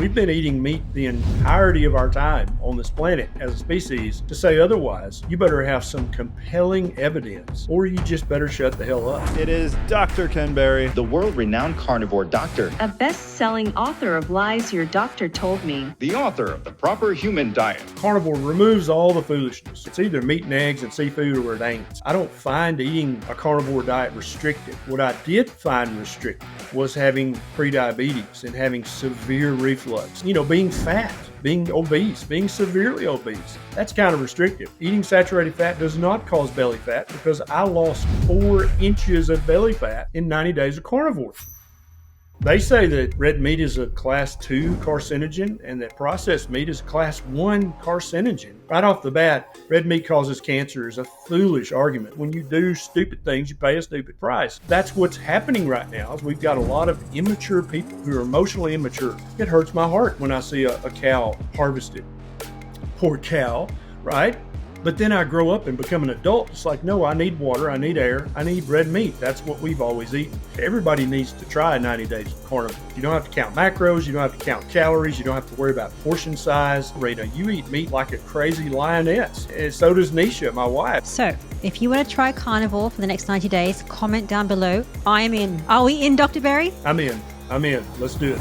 We've been eating meat the entirety of our time on this planet as a species. To say otherwise, you better have some compelling evidence, or you just better shut the hell up. It is Dr. Ken Berry, the world-renowned carnivore doctor, a best-selling author of Lies Your Doctor Told Me, the author of The Proper Human Diet. Carnivore removes all the foolishness. It's either meat and eggs and seafood or it ain't. I don't find eating a carnivore diet restrictive. What I did find restrictive was having prediabetes and having severe reflux. Being fat, being obese, being severely obese. That's kind of restrictive. Eating saturated fat does not cause belly fat because I lost 4 inches of belly fat in 90 days of carnivore. They say that red meat is a class 2 carcinogen and that processed meat is a class 1 carcinogen. Right off the bat, red meat causes cancer is a foolish argument. When you do stupid things, you pay a stupid price. That's what's happening right now. Is we've got a lot of immature people who are emotionally immature. It hurts my heart when I see a cow harvested. Poor cow, right? But then I grow up and become an adult. It's like, no, I need water, I need air, I need red meat. That's what we've always eaten. Everybody needs to try 90 days of carnivore. You don't have to count macros, you don't have to count calories, you don't have to worry about portion size. Rita, you eat meat like a crazy lioness. And so does Nisha, my wife. So, if you want to try carnivore for the next 90 days, comment down below. I am in. Are we in, Dr. Berry? I'm in. Let's do it.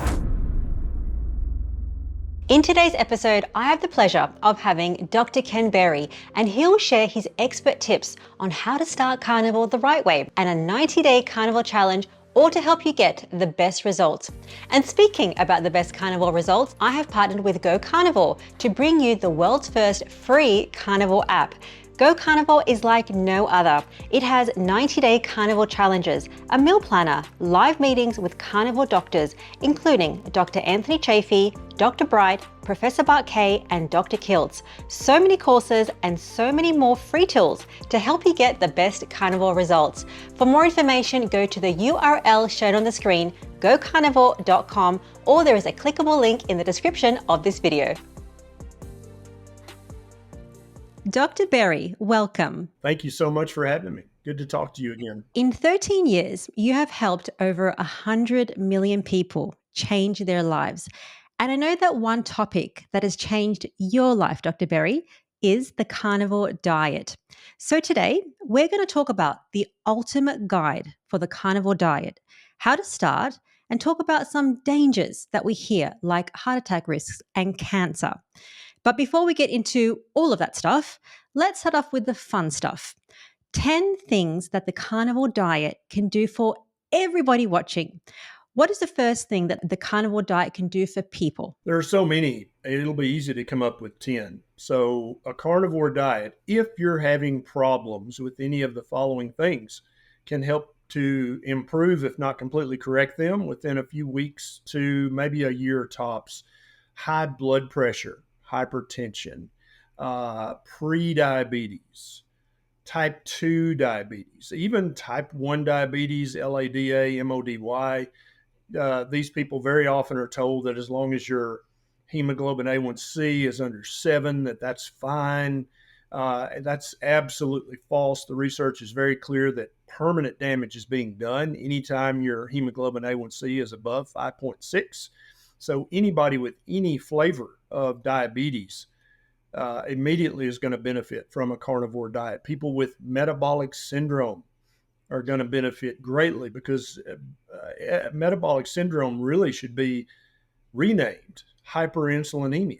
In today's episode, I have the pleasure of having Dr. Ken Berry, and he'll share his expert tips on how to start carnivore the right way and a 90-day carnivore challenge, all to help you get the best results. And speaking about the best carnivore results, I have partnered with Go Carnivore to bring you the world's first free carnivore app. Go Carnivore is like no other. It has 90-day carnivore challenges, a meal planner, live meetings with carnivore doctors, including Dr. Anthony Chafee, Dr. Bright, Professor Bart Kay, and Dr. Kiltz. So many courses and so many more free tools to help you get the best carnivore results. For more information, go to the URL shown on the screen, gocarnivore.com, or there is a clickable link in the description of this video. Dr. Berry, welcome. Thank you so much for having me. Good to talk to you again. In 13 years, you have helped over 100 million people change their lives. And I know that one topic that has changed your life, Dr. Berry, is the carnivore diet. So today, we're going to talk about the ultimate guide for the carnivore diet, how to start, and talk about some dangers that we hear, like heart attack risks and cancer. But before we get into all of that stuff, let's start off with the fun stuff. 10 things that the carnivore diet can do for everybody watching. What is the first thing that the carnivore diet can do for people? There are so many, it'll be easy to come up with 10. So a carnivore diet, if you're having problems with any of the following things, can help to improve, if not completely correct them, within a few weeks to maybe a year tops. High blood pressure, hypertension, pre-diabetes, type 2 diabetes, even type 1 diabetes, LADA, MODY. These people very often are told that as long as your hemoglobin A1C is under 7, that's fine. That's absolutely false. The research is very clear that permanent damage is being done anytime your hemoglobin A1C is above 5.6. So anybody with any flavor of diabetes immediately is going to benefit from a carnivore diet. People with metabolic syndrome are going to benefit greatly because metabolic syndrome really should be renamed hyperinsulinemia.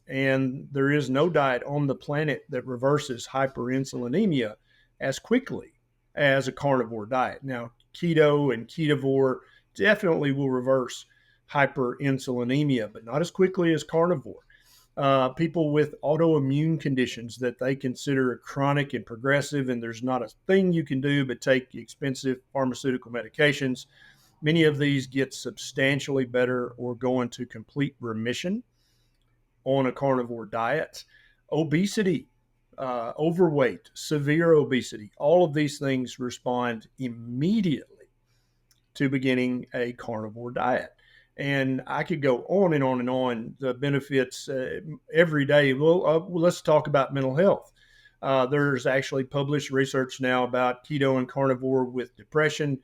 And there is no diet on the planet that reverses hyperinsulinemia as quickly as a carnivore diet. Now, keto and ketovore definitely will reverse hyperinsulinemia, but not as quickly as carnivore. People with autoimmune conditions that they consider chronic and progressive, and there's not a thing you can do but take expensive pharmaceutical medications. Many of these get substantially better or go into complete remission on a carnivore diet. Obesity, overweight, severe obesity, all of these things respond immediately to beginning a carnivore diet. And I could go on and on and on, the benefits every day. Well, let's talk about mental health. There's actually published research now about keto and carnivore with depression,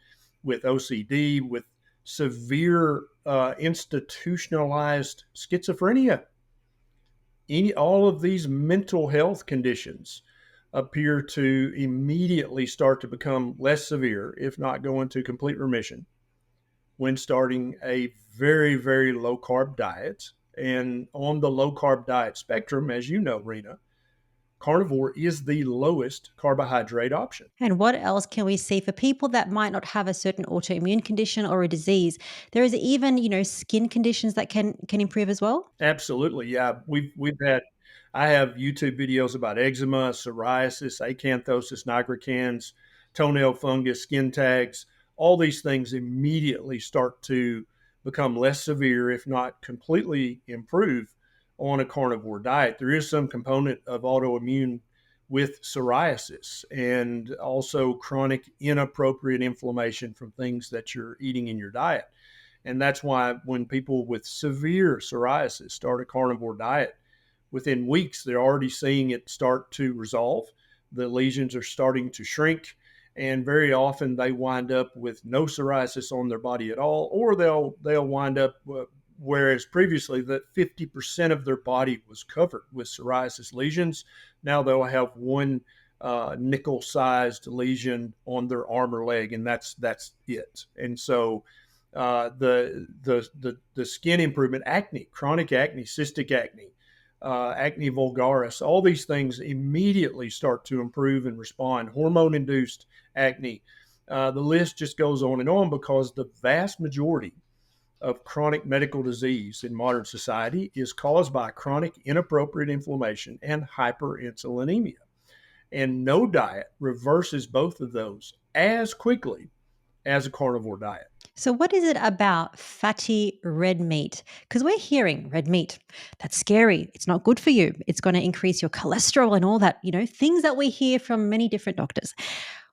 with OCD, with severe institutionalized schizophrenia. All of these mental health conditions appear to immediately start to become less severe, if not go into complete remission, when starting a very, very low carb diet. And on the low carb diet spectrum, as you know, Rena, carnivore is the lowest carbohydrate option. And what else can we see for people that might not have a certain autoimmune condition or a disease? There is even, skin conditions that can improve as well. Absolutely. Yeah. I have YouTube videos about eczema, psoriasis, acanthosis nigricans, toenail fungus, skin tags. All these things immediately start to become less severe, if not completely improve on a carnivore diet. There is some component of autoimmune with psoriasis and also chronic inappropriate inflammation from things that you're eating in your diet. And that's why when people with severe psoriasis start a carnivore diet, within weeks, they're already seeing it start to resolve. The lesions are starting to shrink. And very often they wind up with no psoriasis on their body at all, or they'll wind up, whereas previously that 50% of their body was covered with psoriasis lesions. Now they'll have one nickel-sized lesion on their arm or leg, and that's it. And so the skin improvement, acne, chronic acne, cystic acne, acne vulgaris, all these things immediately start to improve and respond. Hormone-induced acne, the list just goes on because the vast majority of chronic medical disease in modern society is caused by chronic inappropriate inflammation and hyperinsulinemia. And no diet reverses both of those as quickly as a carnivore diet. So, what is it about fatty red meat? Because we're hearing red meat, that's scary. It's not good for you. It's going to increase your cholesterol and all that, things that we hear from many different doctors.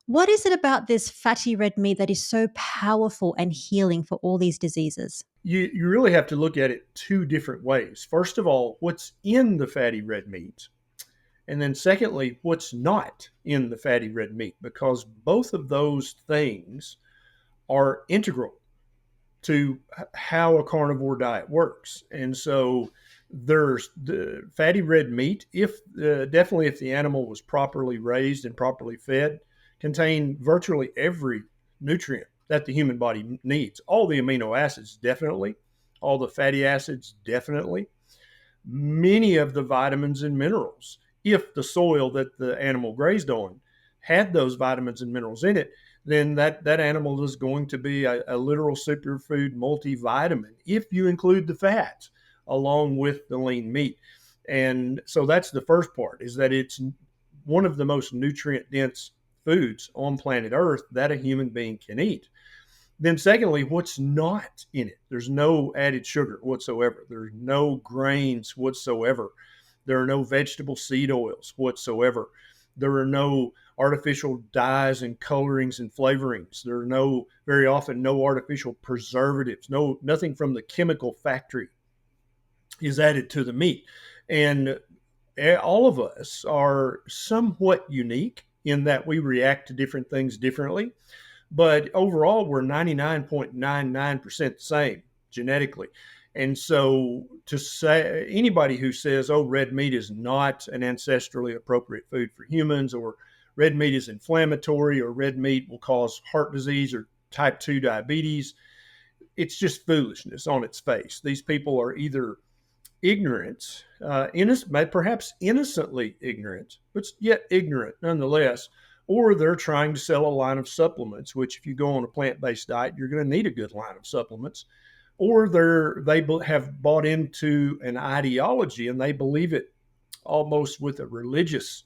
What is it about this fatty red meat that is so powerful and healing for all these diseases? You really have to look at it two different ways. First of all, what's in the fatty red meat? And then secondly, what's not in the fatty red meat? Because both of those things are integral to how a carnivore diet works. And so there's the fatty red meat, definitely if the animal was properly raised and properly fed, contain virtually every nutrient that the human body needs. All the amino acids, definitely. All the fatty acids, definitely. Many of the vitamins and minerals, if the soil that the animal grazed on had those vitamins and minerals in it, then that animal is going to be a literal superfood multivitamin if you include the fats along with the lean meat. And so that's the first part, is that it's one of the most nutrient dense foods on planet Earth that a human being can eat. Then secondly, what's not in it? There's no added sugar whatsoever. There's no grains whatsoever. There are no vegetable seed oils whatsoever. There are no artificial dyes and colorings and flavorings. There are very often no artificial preservatives. Nothing from the chemical factory is added to the meat. And all of us are somewhat unique in that we react to different things differently. But overall, we're 99.99% the same genetically. And so to say anybody who says, oh, red meat is not an ancestrally appropriate food for humans, or red meat is inflammatory, or red meat will cause heart disease or type 2 diabetes, it's just foolishness on its face. These people are either ignorant, perhaps innocently ignorant, but yet ignorant nonetheless, or they're trying to sell a line of supplements, which if you go on a plant-based diet, you're going to need a good line of supplements. Or they have bought into an ideology and they believe it almost with a religious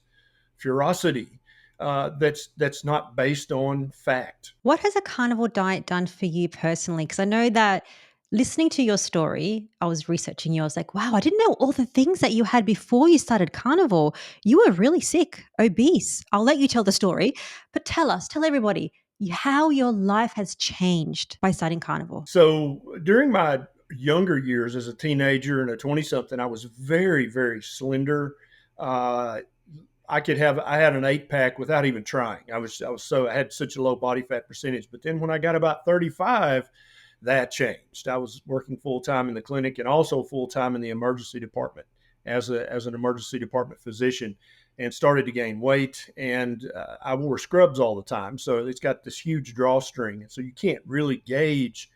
ferocity that's not based on fact. What has a carnivore diet done for you personally? Because I know that listening to your story, I was researching you. I was like, wow, I didn't know all the things that you had before you started carnivore. You were really sick, obese. I'll let you tell the story, but tell everybody how your life has changed by starting carnivore. So during my younger years as a teenager and a 20-something, I was very, very slender. I had an 8-pack without even trying. I had such a low body fat percentage. But then when I got about 35, that changed. I was working full time in the clinic and also full time in the emergency department as an emergency department physician, and started to gain weight. And I wore scrubs all the time, so it's got this huge drawstring, and so you can't really gauge,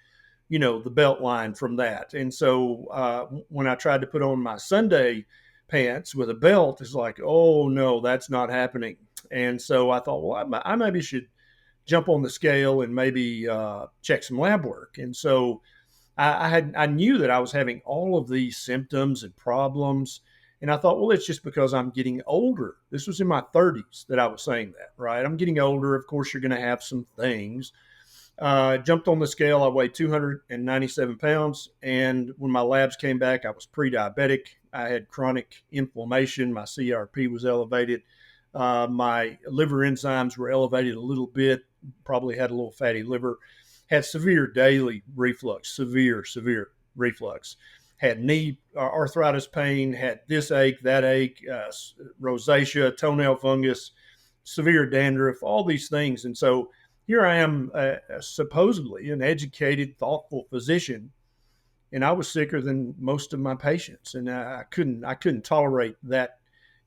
the belt line from that. And so when I tried to put on my Sunday pants with a belt, it's like, oh no, that's not happening. And so I thought, well, I maybe should jump on the scale and maybe check some lab work. And so I knew that I was having all of these symptoms and problems. And I thought, well, it's just because I'm getting older. This was in my 30s that I was saying that, right? I'm getting older. Of course, you're going to have some things. Jumped on the scale. I weighed 297 pounds. And when my labs came back, I was pre-diabetic. I had chronic inflammation. My CRP was elevated. My liver enzymes were elevated a little bit, probably had a little fatty liver, had severe daily reflux, severe reflux, had knee arthritis pain, had this ache, that ache, rosacea, toenail fungus, severe dandruff, all these things. And so here I am, supposedly an educated, thoughtful physician, and I was sicker than most of my patients, and I couldn't tolerate that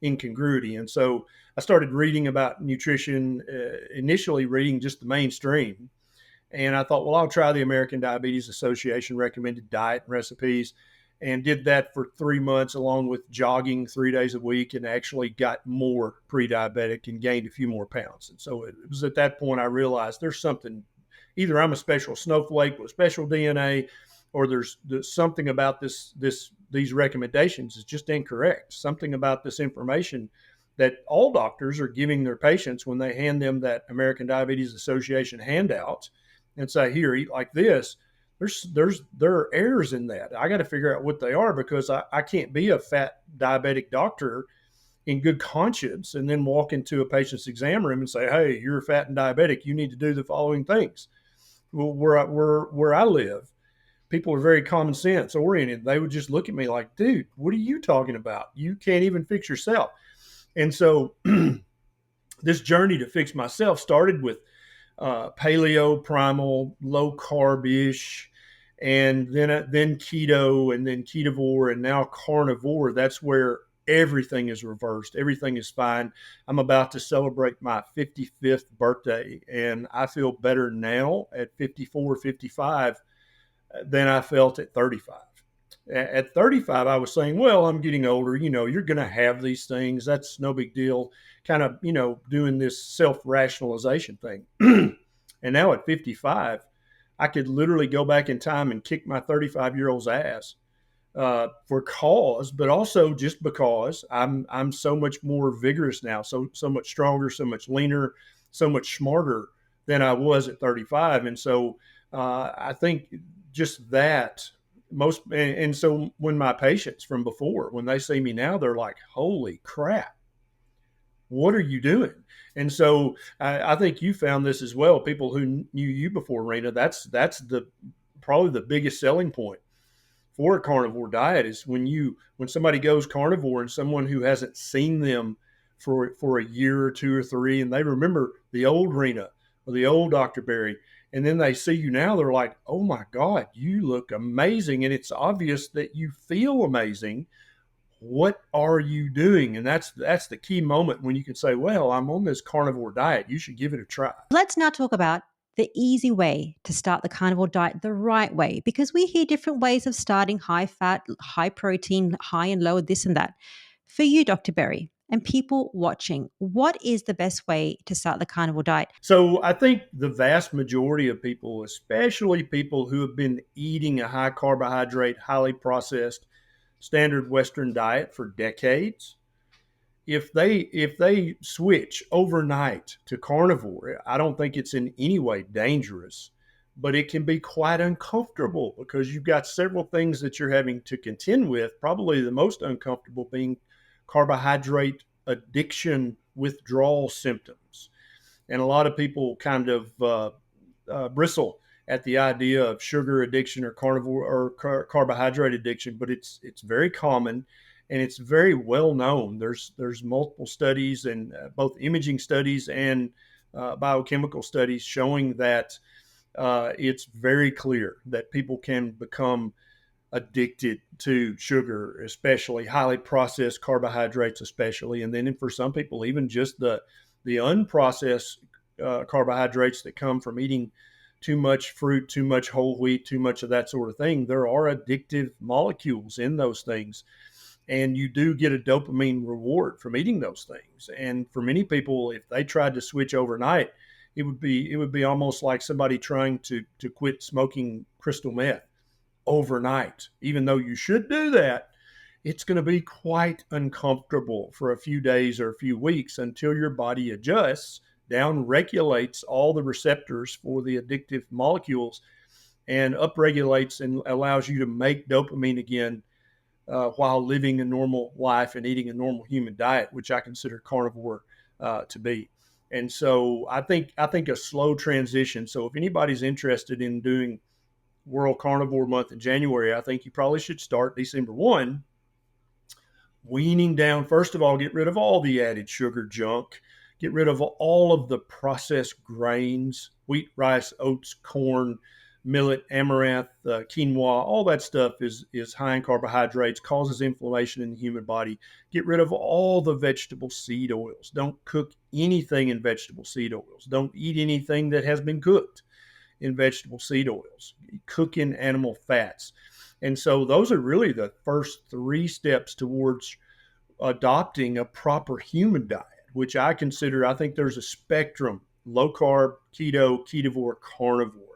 incongruity. And so I started reading about nutrition, initially reading just the mainstream. And I thought, well, I'll try the American Diabetes Association recommended diet and recipes, and did that for 3 months along with jogging 3 days a week, and actually got more pre-diabetic and gained a few more pounds. And so it was at that point I realized there's something, either I'm a special snowflake with special DNA, or there's something about these recommendations is just incorrect. Something about this information that all doctors are giving their patients when they hand them that American Diabetes Association handout and say, here, eat like this. There are errors in that. I got to figure out what they are, because I can't be a fat diabetic doctor in good conscience and then walk into a patient's exam room and say, hey, you're fat and diabetic. You need to do the following things. Well, where I live, people are very common sense oriented. They would just look at me like, dude, what are you talking about? You can't even fix yourself. And so this journey to fix myself started with paleo, primal, low carb-ish, and then keto, and then ketovore, and now carnivore. That's where everything is reversed. Everything is fine. I'm about to celebrate my 55th birthday, and I feel better now at 54, 55 than I felt at 35. At 35, I was saying, well, I'm getting older. You're going to have these things. That's no big deal. Kind of, doing this self-rationalization thing. And now at 55, I could literally go back in time and kick my 35-year-old's ass for cause, but also just because I'm so much more vigorous now, so much stronger, so much leaner, so much smarter than I was at 35. And so I think just that and so when my patients from before, when they see me now, they're like, holy crap, what are you doing? And so I think you found this as well. People who knew you before, Rena, that's probably the biggest selling point for a carnivore diet is when somebody goes carnivore, and someone who hasn't seen them for a year or 2 or 3, and they remember the old Rena or the old Dr. Berry, and then they see you now, they're like, oh my God, you look amazing. And it's obvious that you feel amazing. What are you doing? And that's the key moment when you can say, well, I'm on this carnivore diet. You should give it a try. Let's now talk about the easy way to start the carnivore diet the right way, because we hear different ways of starting: high fat, high protein, high and low, this and that. For you, Dr. Berry, and people watching, what is the best way to start the carnivore diet? So I think the vast majority of people, especially people who have been eating a high carbohydrate, highly processed, standard Western diet for decades, if they switch overnight to carnivore, I don't think it's in any way dangerous, but it can be quite uncomfortable because you've got several things that you're having to contend with, probably the most uncomfortable being carbohydrate addiction withdrawal symptoms. And a lot of people kind of bristle at the idea of sugar addiction or carnivore or carbohydrate addiction, but it's very common and it's very well known. There's multiple studies, and both imaging studies and biochemical studies showing that it's very clear that people can become addicted to sugar, especially highly processed carbohydrates, especially. And then for some people, even just the unprocessed carbohydrates that come from eating too much fruit, too much whole wheat, too much of that sort of thing. There are addictive molecules in those things. And you do get a dopamine reward from eating those things. And for many people, if they tried to switch overnight, it would be almost like somebody trying to quit smoking crystal meth overnight. Even though you should do that, it's going to be quite uncomfortable for a few days or a few weeks until your body adjusts, down regulates all the receptors for the addictive molecules, and upregulates and allows you to make dopamine again while living a normal life and eating a normal human diet, which I consider carnivore to be. And so I think a slow transition. So if anybody's interested in doing World Carnivore Month in January, I think you probably should start December 1, weaning down. First of all, get rid of all the added sugar junk, get rid of all of the processed grains, wheat, rice, oats, corn, millet, amaranth, quinoa. All that stuff is high in carbohydrates, causes inflammation in the human body. Get rid of all the vegetable seed oils. Don't cook anything in vegetable seed oils. Don't eat anything that has been cooked in vegetable seed oils. Cook in animal fats. And so those are really the first three steps towards adopting a proper human diet, which I think there's a spectrum: low carb, keto, ketovore, carnivore.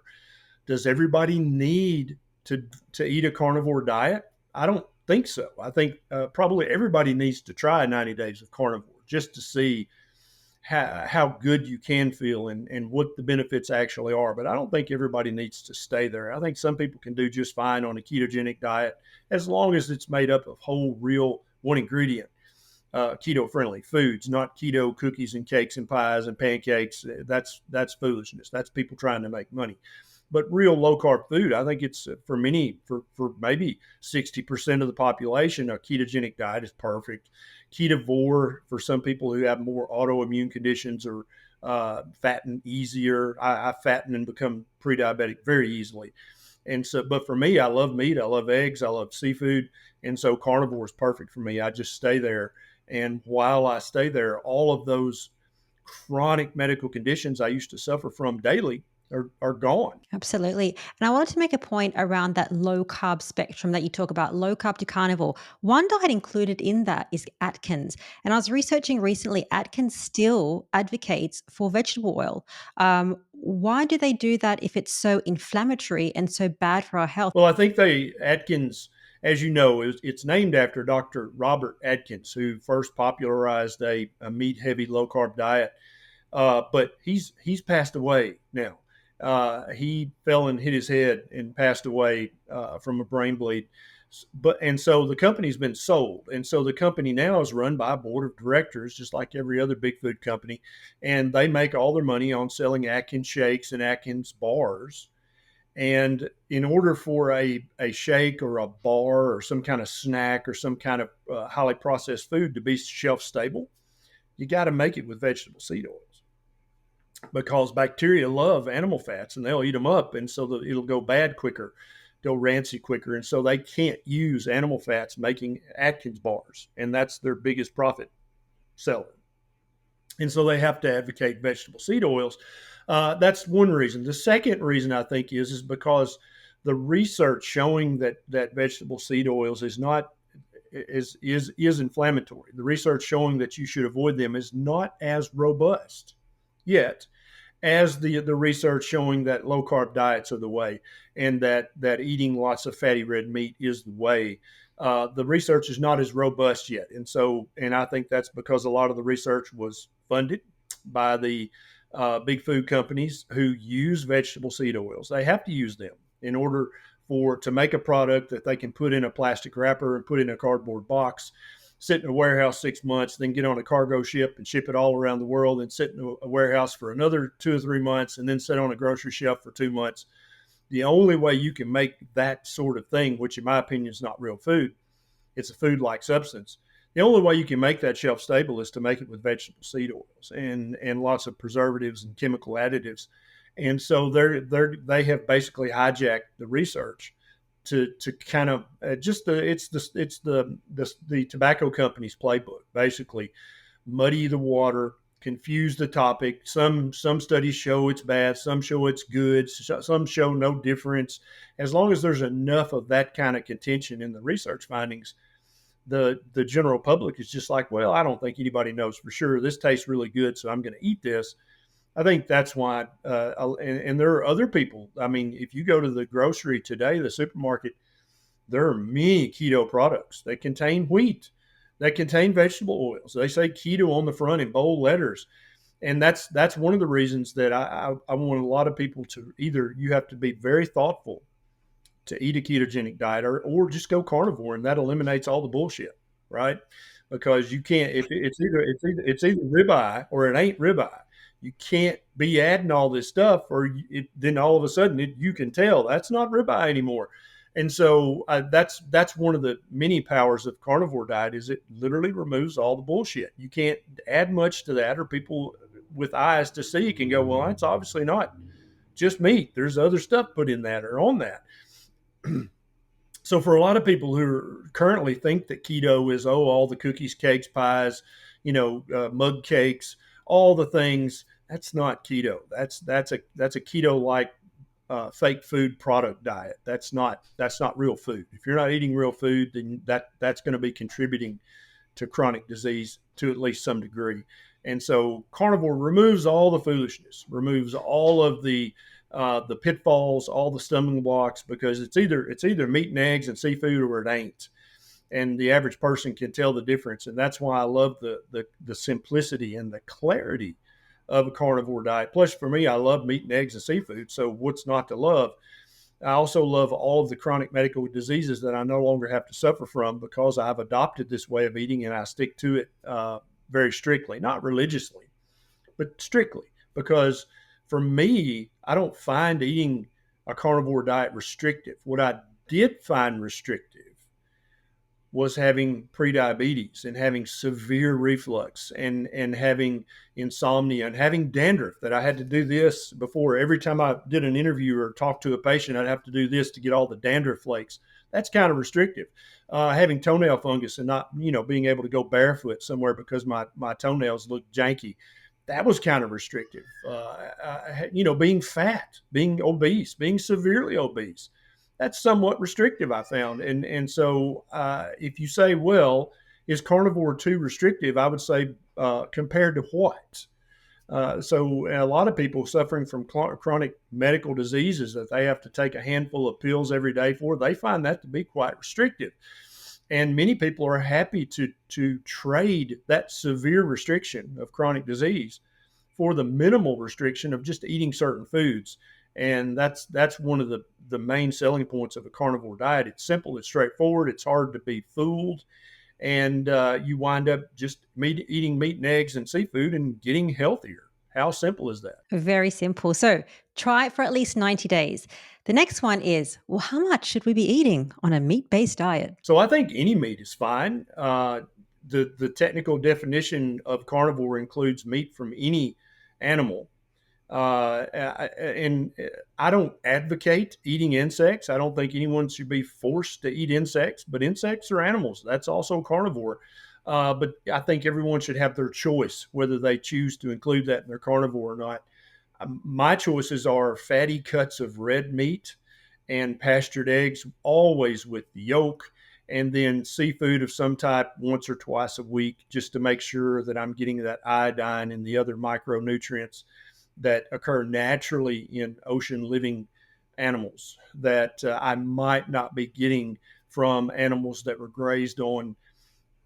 Does everybody need to eat a carnivore diet? I don't think so. I think probably everybody needs to try 90 days of carnivore just to see how good you can feel and what the benefits actually are. But I don't think everybody needs to stay there. I think some people can do just fine on a ketogenic diet as long as it's made up of whole, real, one ingredient, keto-friendly foods, not keto cookies and cakes and pies and pancakes. That's foolishness. That's people trying to make money. But real low carb food, I think it's for maybe 60% of the population, a ketogenic diet is perfect. Ketovore for some people who have more autoimmune conditions or fatten easier. I fatten and become pre-diabetic very easily. And so, but for me, I love meat, I love eggs, I love seafood. And so carnivore is perfect for me. I just stay there. And while I stay there, all of those chronic medical conditions I used to suffer from daily are gone. Absolutely. And I wanted to make a point around that low carb spectrum that you talk about, low carb to carnivore. One diet included in that is Atkins. And I was researching recently, Atkins still advocates for vegetable oil. Why do they do that if it's so inflammatory and so bad for our health? Well, I think Atkins, as you know, it's named after Dr. Robert Atkins, who first popularized a meat heavy low carb diet. But he's passed away now. He fell and hit his head and passed away from a brain bleed. And so the company's been sold, and so the company now is run by a board of directors, just like every other big food company, and they make all their money on selling Atkins shakes and Atkins bars. And in order for a shake or a bar or some kind of snack or some kind of highly processed food to be shelf stable, you got to make it with vegetable seed oils because bacteria love animal fats and they'll eat them up. And so it'll go bad quicker, go rancid quicker. And so they can't use animal fats making Atkins bars. And that's their biggest profit seller. And so they have to advocate vegetable seed oils. That's one reason. The second reason I think is because the research showing that vegetable seed oils is not is inflammatory. The research showing that you should avoid them is not as robust yet as the research showing that low carb diets are the way and that eating lots of fatty red meat is the way. The research is not as robust yet. And I think that's because a lot of the research was funded by the big food companies who use vegetable seed oils. They have to use them in order to make a product that they can put in a plastic wrapper and put in a cardboard box, sit in a warehouse 6 months, then get on a cargo ship and ship it all around the world, and sit in a warehouse for another 2 or 3 months, and then sit on a grocery shelf for 2 months. The only way you can make that sort of thing, which in my opinion is not real food, it's a food-like substance. The only way you can make that shelf stable is to make it with vegetable seed oils and lots of preservatives and chemical additives. And so they have basically hijacked the research to kind of the tobacco company's playbook, basically muddy the water, confuse the topic. Some studies show it's bad, some show it's good, some show no difference. As long as there's enough of that kind of contention in the research findings, the general public is just like, well, I don't think anybody knows for sure. This tastes really good, so I'm going to eat this. I think that's why, and there are other people. I mean, if you go to the grocery today, the supermarket, there are many keto products that contain wheat, that contain vegetable oils. They say keto on the front in bold letters. And that's one of the reasons that I want a lot of people to either you have to be very thoughtful to eat a ketogenic diet or just go carnivore, and that eliminates all the bullshit, right? Because you can't if it's either ribeye or it ain't ribeye. You can't be adding all this stuff, or then all of a sudden you can tell that's not ribeye anymore. And so that's one of the many powers of carnivore diet is it literally removes all the bullshit. You can't add much to that, or people with eyes to see can go, well, that's obviously not just meat. There's other stuff put in that or on that. So for a lot of people who currently think that keto is all the cookies, cakes, pies, mug cakes, all the things, that's not keto. That's a keto like fake food product diet. That's not real food. If you're not eating real food, then that's going to be contributing to chronic disease to at least some degree. And so carnivore removes all the foolishness, removes all of the pitfalls, all the stumbling blocks, because it's either meat and eggs and seafood or it ain't. And the average person can tell the difference. And that's why I love the simplicity and the clarity of a carnivore diet. Plus, for me, I love meat and eggs and seafood. So what's not to love? I also love all of the chronic medical diseases that I no longer have to suffer from because I've adopted this way of eating and I stick to it very strictly, not religiously, but strictly. Because for me, I don't find eating a carnivore diet restrictive. What I did find restrictive was having prediabetes and having severe reflux and having insomnia and having dandruff, that I had to do this before. Every time I did an interview or talked to a patient, I'd have to do this to get all the dandruff flakes. That's kind of restrictive. Having toenail fungus and not, being able to go barefoot somewhere because my toenails look janky. That was kind of restrictive. Being fat, being obese, being severely obese. That's somewhat restrictive, I found. And so if you say, well, is carnivore too restrictive? I would say compared to what? So a lot of people suffering from chronic medical diseases that they have to take a handful of pills every day for, they find that to be quite restrictive. And many people are happy to trade that severe restriction of chronic disease for the minimal restriction of just eating certain foods. And that's one of the main selling points of a carnivore diet. It's simple, it's straightforward, it's hard to be fooled, and you wind up just eating meat and eggs and seafood and getting healthier. How simple is that? Very simple. So try it for at least 90 days. The next one is, well, how much should we be eating on a meat-based diet? So I think any meat is fine. The technical definition of carnivore includes meat from any animal. And I don't advocate eating insects. I don't think anyone should be forced to eat insects, but insects are animals. That's also carnivore. But I think everyone should have their choice, whether they choose to include that in their carnivore or not. My choices are fatty cuts of red meat and pastured eggs, always with the yolk, and then seafood of some type once or twice a week, just to make sure that I'm getting that iodine and the other micronutrients that occur naturally in ocean living animals that I might not be getting from animals that were grazed on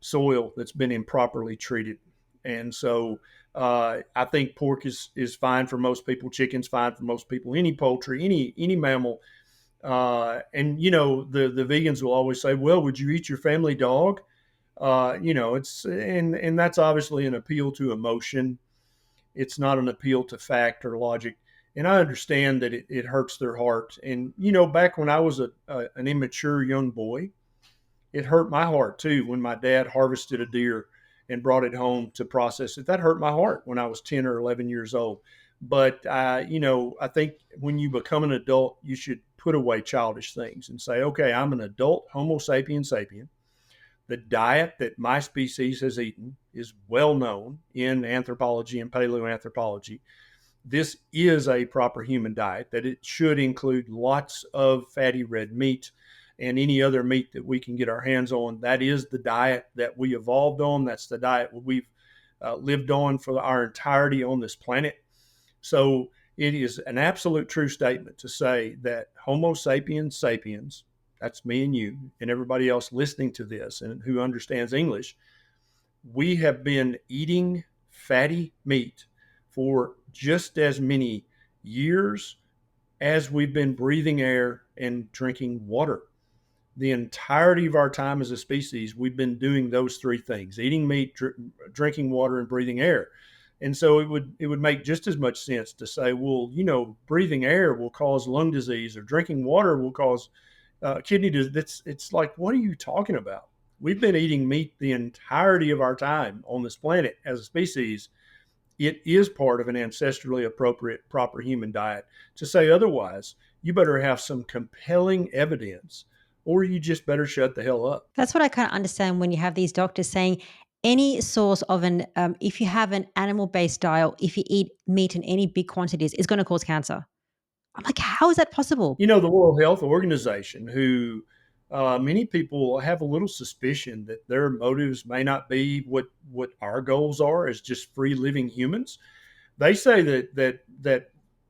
soil that's been improperly treated. And so I think pork is fine for most people. Chicken's fine for most people. Any poultry, any mammal. And the vegans will always say, well, would you eat your family dog? It's and that's obviously an appeal to emotion. It's not an appeal to fact or logic. And I understand that it hurts their heart. And, back when I was an immature young boy, it hurt my heart too when my dad harvested a deer and brought it home to process it. That hurt my heart when I was 10 or 11 years old. But, I think when you become an adult, you should put away childish things and say, okay, I'm an adult Homo sapiens sapien. The diet that my species has eaten is well known in anthropology and paleoanthropology. This is a proper human diet, that it should include lots of fatty red meat and any other meat that we can get our hands on. That is the diet that we evolved on. That's the diet we've lived on for our entirety on this planet. So it is an absolute true statement to say that Homo sapiens sapiens, that's me and you and everybody else listening to this and who understands English, we have been eating fatty meat for just as many years as we've been breathing air and drinking water. The entirety of our time as a species, we've been doing those three things: eating meat, drinking water, and breathing air. And so it would make just as much sense to say, well, breathing air will cause lung disease, or drinking water will cause kidney disease. It's like, what are you talking about? We've been eating meat the entirety of our time on this planet as a species. It is part of an ancestrally appropriate, proper human diet. To say otherwise, you better have some compelling evidence, or you just better shut the hell up. That's what I kind of understand when you have these doctors saying any source of if you have an animal based diet, if you eat meat in any big quantities, it's going to cause cancer. I'm like, how is that possible? The World Health Organization, who many people have a little suspicion that their motives may not be what our goals are as just free living humans. They say that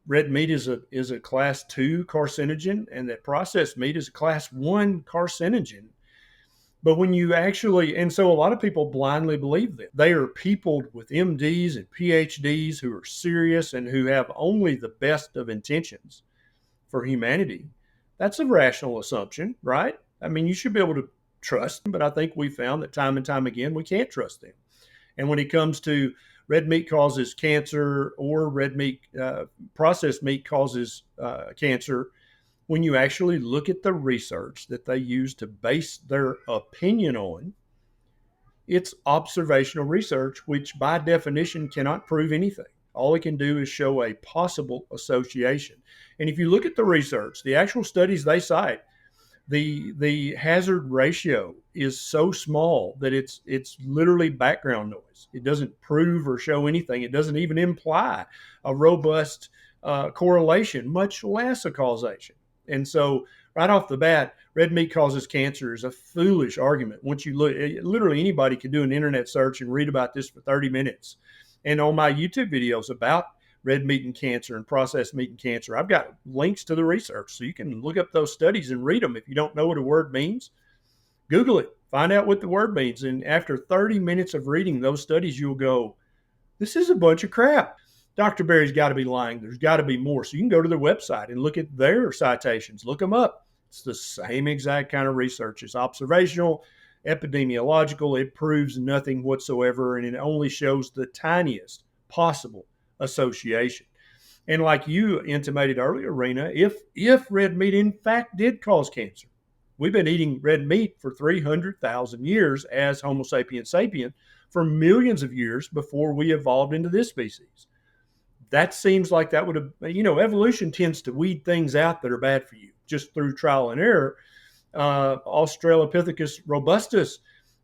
red meat is a class 2 carcinogen, and that processed meat is a class 1 carcinogen. But when you actually, and so a lot of people blindly believe them. They are peopled with MDs and PhDs who are serious and who have only the best of intentions for humanity. That's a rational assumption, right? I mean, you should be able to trust them, but I think we found that time and time again, we can't trust them. And when it comes to red meat causes cancer, or red meat, processed meat causes cancer, when you actually look at the research that they use to base their opinion on, it's observational research, which by definition cannot prove anything. All it can do is show a possible association. And if you look at the research, the actual studies they cite, the hazard ratio is so small that it's literally background noise. It doesn't prove or show anything. It doesn't even imply a robust correlation, much less a causation. And so right off the bat, red meat causes cancer is a foolish argument. Once you look, literally anybody can do an internet search and read about this for 30 minutes. And on my YouTube videos about red meat and cancer and processed meat and cancer, I've got links to the research. So you can look up those studies and read them. If you don't know what a word means, Google it, find out what the word means. And after 30 minutes of reading those studies, you'll go, this is a bunch of crap. Dr. Berry's got to be lying. There's got to be more. So you can go to their website and look at their citations, look them up. It's the same exact kind of research. It's observational, epidemiological. It proves nothing whatsoever, and it only shows the tiniest possible association. And like you intimated earlier, Rena, if red meat in fact did cause cancer, we've been eating red meat for 300,000 years as Homo sapiens sapien, for millions of years before we evolved into this species. That seems like that would have, evolution tends to weed things out that are bad for you just through trial and error. Australopithecus robustus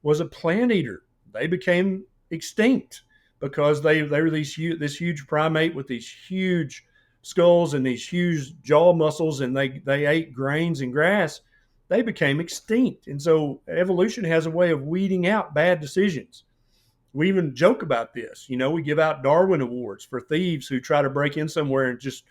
was a plant eater. They became extinct because they were this huge primate with these huge skulls and these huge jaw muscles, and they ate grains and grass. They became extinct. And so evolution has a way of weeding out bad decisions. We even joke about this. We give out Darwin Awards for thieves who try to break in somewhere and just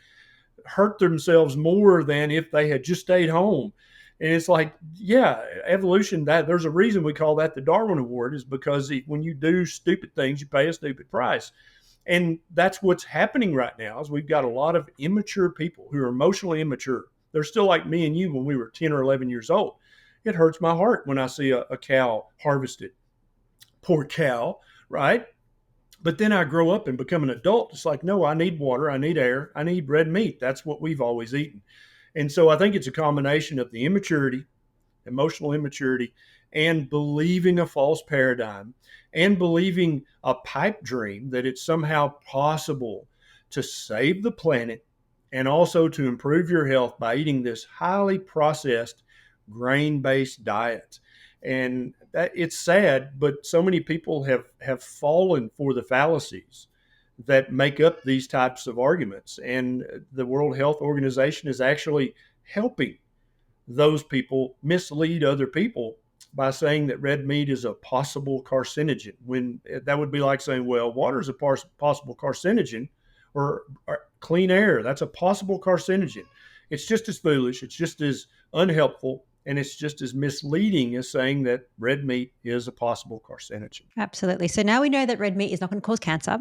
hurt themselves more than if they had just stayed home. And it's like, yeah, evolution, that there's a reason we call that the Darwin Award, is because when you do stupid things, you pay a stupid price. And that's what's happening right now, is we've got a lot of immature people who are emotionally immature. They're still like me and you when we were 10 or 11 years old. It hurts my heart when I see a cow harvested. Poor cow, right? But then I grow up and become an adult. It's like, no, I need water, I need air, I need red meat. That's what we've always eaten. And so I think it's a combination of the immaturity, emotional immaturity, and believing a false paradigm, and believing a pipe dream that it's somehow possible to save the planet and also to improve your health by eating this highly processed grain-based diet. And that, it's sad, but so many people have fallen for the fallacies that make up these types of arguments. And the World Health Organization is actually helping those people mislead other people by saying that red meat is a possible carcinogen, when that would be like saying, well, water is a possible carcinogen, or clean air, that's a possible carcinogen. It's just as foolish, it's just as unhelpful, and it's just as misleading as saying that red meat is a possible carcinogen. Absolutely. So now we know that red meat is not going to cause cancer.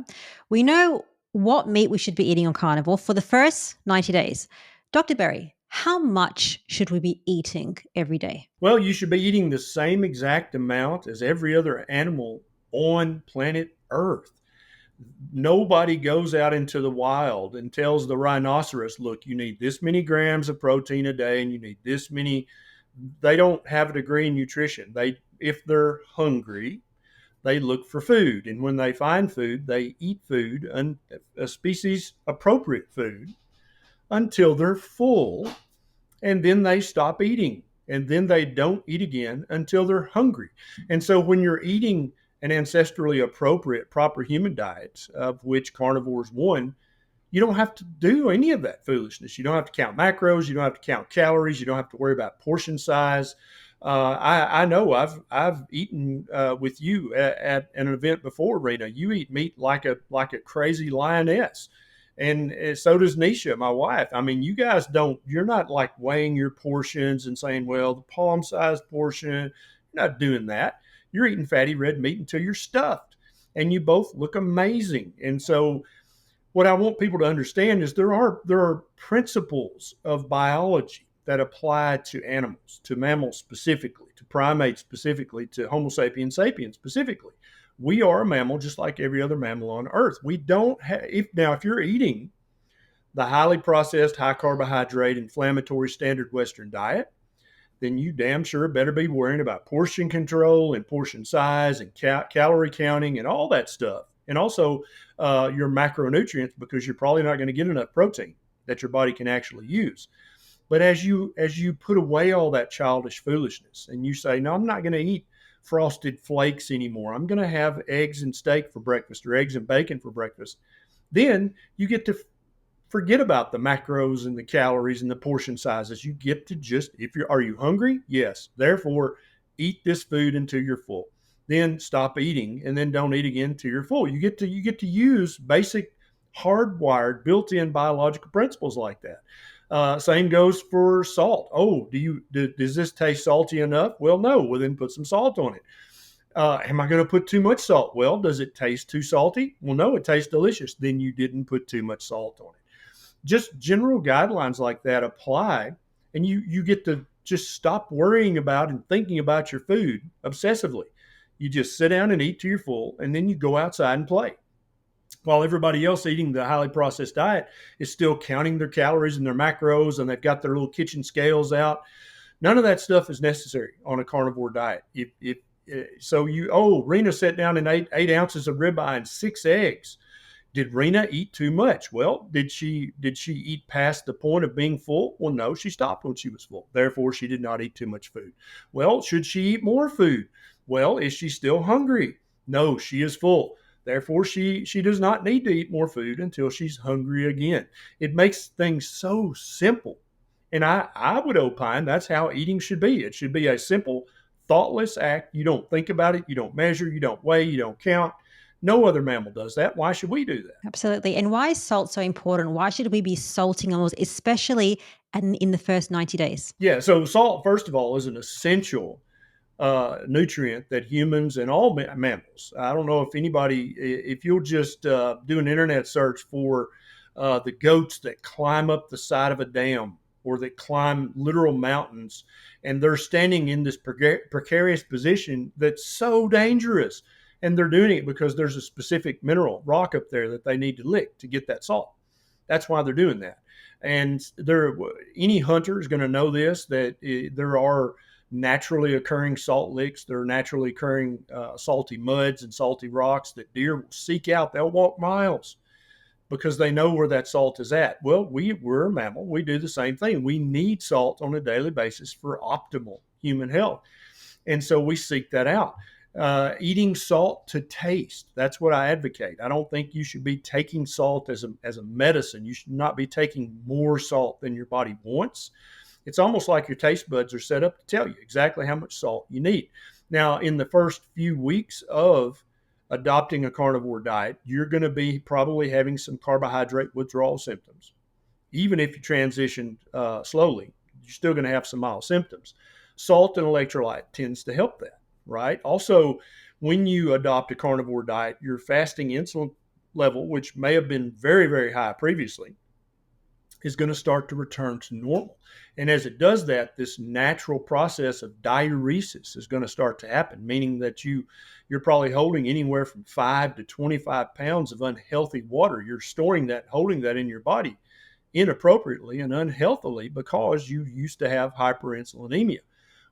We know what meat we should be eating on carnivore for the first 90 days. Dr. Berry, how much should we be eating every day? Well, you should be eating the same exact amount as every other animal on planet Earth. Nobody goes out into the wild and tells the rhinoceros, look, you need this many grams of protein a day and you need this many. They don't have a degree in nutrition. If they're hungry, they look for food. And when they find food, they eat food, a species appropriate food, until they're full. And then they stop eating. And then they don't eat again until they're hungry. And so when you're eating an ancestrally appropriate, proper human diet, of which carnivore is one, you don't have to do any of that foolishness. You don't have to count macros. You don't have to count calories. You don't have to worry about portion size. I know I've eaten with you at an event before, Rena. You eat meat like a crazy lioness. And so does Nisha, my wife. I mean, you guys you're not like weighing your portions and saying, well, the palm-sized portion, you're not doing that. You're eating fatty red meat until you're stuffed. And you both look amazing. And so what I want people to understand is there are principles of biology that apply to animals, to mammals specifically, to primates specifically, to Homo sapiens sapiens specifically. We are a mammal just like every other mammal on Earth. We don't have, if you're eating the highly processed, high carbohydrate, inflammatory standard Western diet, then you damn sure better be worrying about portion control and portion size and calorie counting and all that stuff. And also your macronutrients, because you're probably not going to get enough protein that your body can actually use. But as you put away all that childish foolishness and you say, no, I'm not going to eat frosted flakes anymore. I'm going to have eggs and steak for breakfast or eggs and bacon for breakfast. Then you get to forget about the macros and the calories and the portion sizes. You get to just, are you hungry? Yes. Therefore, eat this food until you're full. Then stop eating and then don't eat again until you're full. You get to use basic hardwired built-in biological principles like that. Same goes for salt. Oh, does this taste salty enough? Well, no. Well, then put some salt on it. Am I going to put too much salt? Well, does it taste too salty? Well, no, it tastes delicious. Then you didn't put too much salt on it. Just general guidelines like that apply, and you get to just stop worrying about and thinking about your food obsessively. You just sit down and eat till you're full, and then you go outside and play. While everybody else eating the highly processed diet is still counting their calories and their macros, and they've got their little kitchen scales out. None of that stuff is necessary on a carnivore diet. Rena sat down and ate 8 ounces of ribeye and 6 eggs. Did Rena eat too much? Well, did she eat past the point of being full? Well, no, she stopped when she was full. Therefore, she did not eat too much food. Well, should she eat more food? Well, is she still hungry? No, she is full. Therefore, she does not need to eat more food until she's hungry again. It makes things so simple. And I would opine that's how eating should be. It should be a simple, thoughtless act. You don't think about it. You don't measure. You don't weigh. You don't count. No other mammal does that. Why should we do that? Absolutely. And why is salt so important? Why should we be salting animals, especially in the first 90 days? Yeah, so salt, first of all, is an essential nutrient that humans and all mammals. I don't know if you'll just do an internet search for the goats that climb up the side of a dam or that climb literal mountains, and they're standing in this precarious position that's so dangerous. And they're doing it because there's a specific mineral rock up there that they need to lick to get that salt. That's why they're doing that. And any hunter is going to know this, that there are naturally occurring salt licks. There are naturally occurring salty muds and salty rocks that deer will seek out. They'll walk miles because they know where that salt is at. Well, we're a mammal. We do the same thing. We need salt on a daily basis for optimal human health. And so we seek that out. Eating salt to taste. That's what I advocate. I don't think you should be taking salt as a medicine. You should not be taking more salt than your body wants. It's almost like your taste buds are set up to tell you exactly how much salt you need. Now, in the first few weeks of adopting a carnivore diet, you're going to be probably having some carbohydrate withdrawal symptoms. Even if you transition slowly, you're still going to have some mild symptoms. Salt and electrolyte tends to help that, right? Also, when you adopt a carnivore diet, your fasting insulin level, which may have been very, very high previously, is going to start to return to normal. And as it does that, this natural process of diuresis is going to start to happen, meaning that you're probably holding anywhere from 5 to 25 pounds of unhealthy water. You're storing that, holding that in your body inappropriately and unhealthily because you used to have hyperinsulinemia.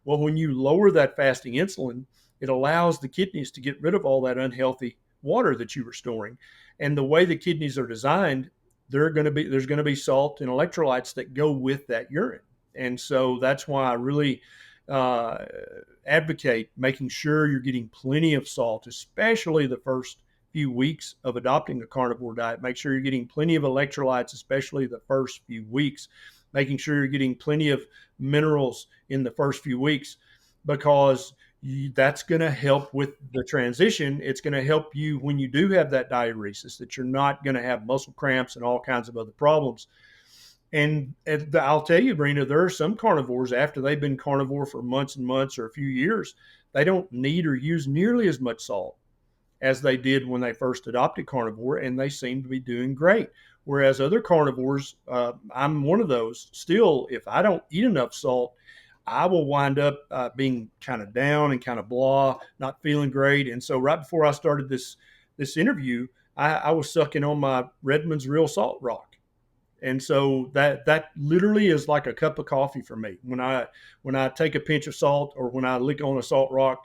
Well, when you lower that fasting insulin, it allows the kidneys to get rid of all that unhealthy water that you were storing. And the way the kidneys are designed, there's going to be salt and electrolytes that go with that urine. And so that's why I really advocate making sure you're getting plenty of salt, especially the first few weeks of adopting a carnivore diet. Make sure you're getting plenty of electrolytes, especially the first few weeks. Making sure you're getting plenty of minerals in the first few weeks, because that's going to help with the transition. It's going to help you when you do have that diuresis, that you're not going to have muscle cramps and all kinds of other problems. And I'll tell you, Brina, there are some carnivores, after they've been carnivore for months and months or a few years, they don't need or use nearly as much salt as they did when they first adopted carnivore, and they seem to be doing great. Whereas other carnivores, I'm one of those, still, if I don't eat enough salt, I will wind up being kind of down and kind of blah, not feeling great. And so right before I started this interview, I was sucking on my Redmond's Real Salt Rock. And so that literally is like a cup of coffee for me. When I take a pinch of salt or when I lick on a salt rock,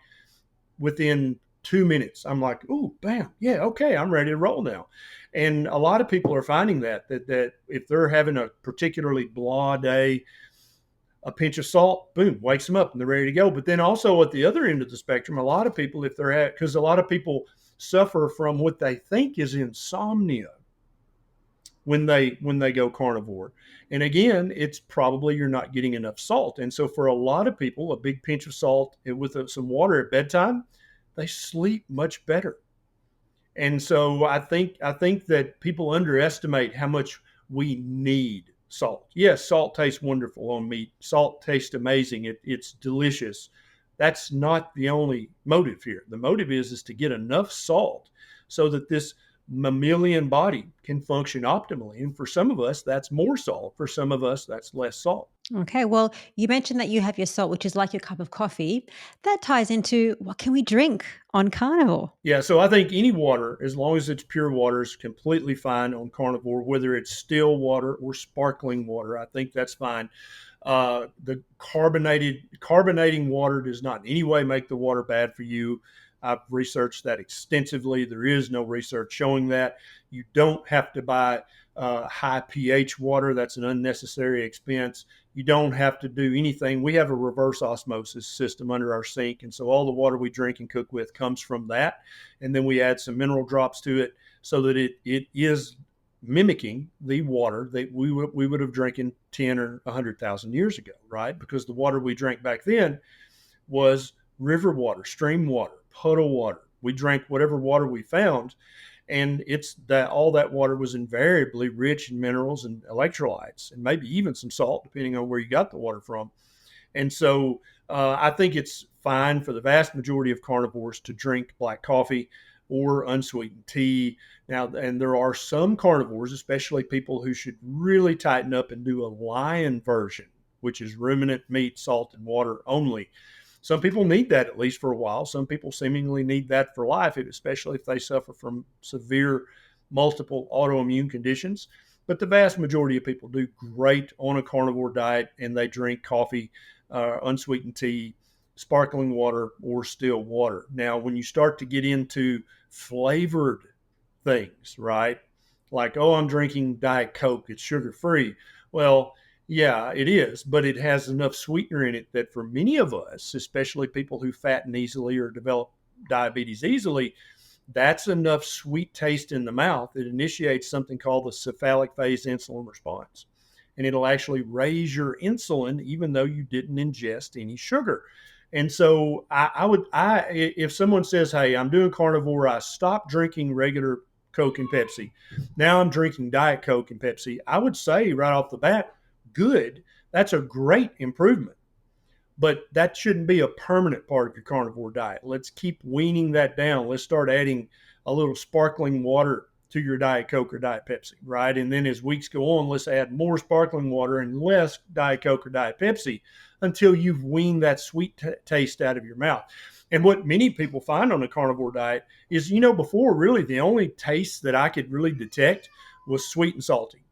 within 2 minutes, I'm like, ooh, bam, yeah, okay, I'm ready to roll now. And a lot of people are finding that if they're having a particularly blah day, a pinch of salt, boom, wakes them up and they're ready to go. But then also at the other end of the spectrum, a lot of people, because a lot of people suffer from what they think is insomnia when they go carnivore. And again, it's probably you're not getting enough salt. And so for a lot of people, a big pinch of salt with some water at bedtime, they sleep much better. And so I think that people underestimate how much we need salt. Yes, salt tastes wonderful on meat. Salt tastes amazing. It's delicious. That's not the only motive here. The motive is to get enough salt so that this mammalian body can function optimally. And for some of us, that's more salt. For some of us, that's less salt. Okay, well, you mentioned that you have your salt, which is like your cup of coffee. That ties into what can we drink on carnivore? Yeah, so I think any water, as long as it's pure water, is completely fine on carnivore, whether it's still water or sparkling water. I think that's fine. The carbonating water does not in any way make the water bad for you. I've researched that extensively. There is no research showing that. You don't have to buy high pH water. That's an unnecessary expense. You don't have to do anything. We have a reverse osmosis system under our sink, and so all the water we drink and cook with comes from that. And then we add some mineral drops to it so that it is mimicking the water that we would have drinking 10 or 100,000 years ago, right? Because the water we drank back then was river water, stream water, puddle water. We drank whatever water we found, and it's that all that water was invariably rich in minerals and electrolytes, and maybe even some salt, depending on where you got the water from. And so I think it's fine for the vast majority of carnivores to drink black coffee or unsweetened tea. Now, and there are some carnivores, especially people who should really tighten up and do a lion version, which is ruminant meat, salt, and water only. Some people need that at least for a while. Some people seemingly need that for life, especially if they suffer from severe multiple autoimmune conditions. But the vast majority of people do great on a carnivore diet, and they drink coffee, unsweetened tea, sparkling water, or still water. Now, when you start to get into flavored things, right? Like, oh, I'm drinking Diet Coke, it's sugar free. Well, yeah, it is, but it has enough sweetener in it that for many of us, especially people who fatten easily or develop diabetes easily, that's enough sweet taste in the mouth that initiates something called the cephalic phase insulin response. And it'll actually raise your insulin even though you didn't ingest any sugar. And so if someone says, hey, I'm doing carnivore, I stopped drinking regular Coke and Pepsi. Now I'm drinking Diet Coke and Pepsi. I would say right off the bat, good. That's a great improvement. But that shouldn't be a permanent part of your carnivore diet. Let's keep weaning that down. Let's start adding a little sparkling water to your Diet Coke or Diet Pepsi, right? And then as weeks go on, let's add more sparkling water and less Diet Coke or Diet Pepsi until you've weaned that sweet taste out of your mouth. And what many people find on a carnivore diet is, before really the only taste that I could really detect was sweet and salty.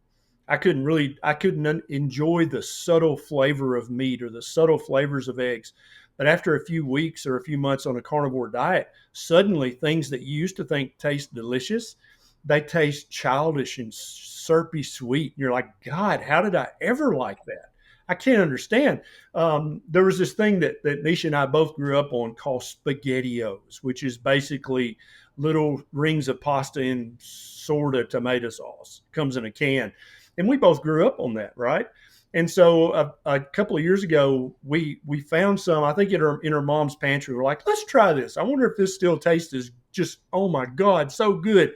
I couldn't enjoy the subtle flavor of meat or the subtle flavors of eggs. But after a few weeks or a few months on a carnivore diet, suddenly things that you used to think taste delicious, they taste childish and syrupy sweet. And you're like, God, how did I ever like that? I can't understand. There was this thing that Nisha and I both grew up on called SpaghettiOs, which is basically little rings of pasta in sort of tomato sauce. Comes in a can. And we both grew up on that, right? And so a couple of years ago, we found some, I think in her mom's pantry. We're like, let's try this. I wonder if this still tastes as just, oh my God, so good.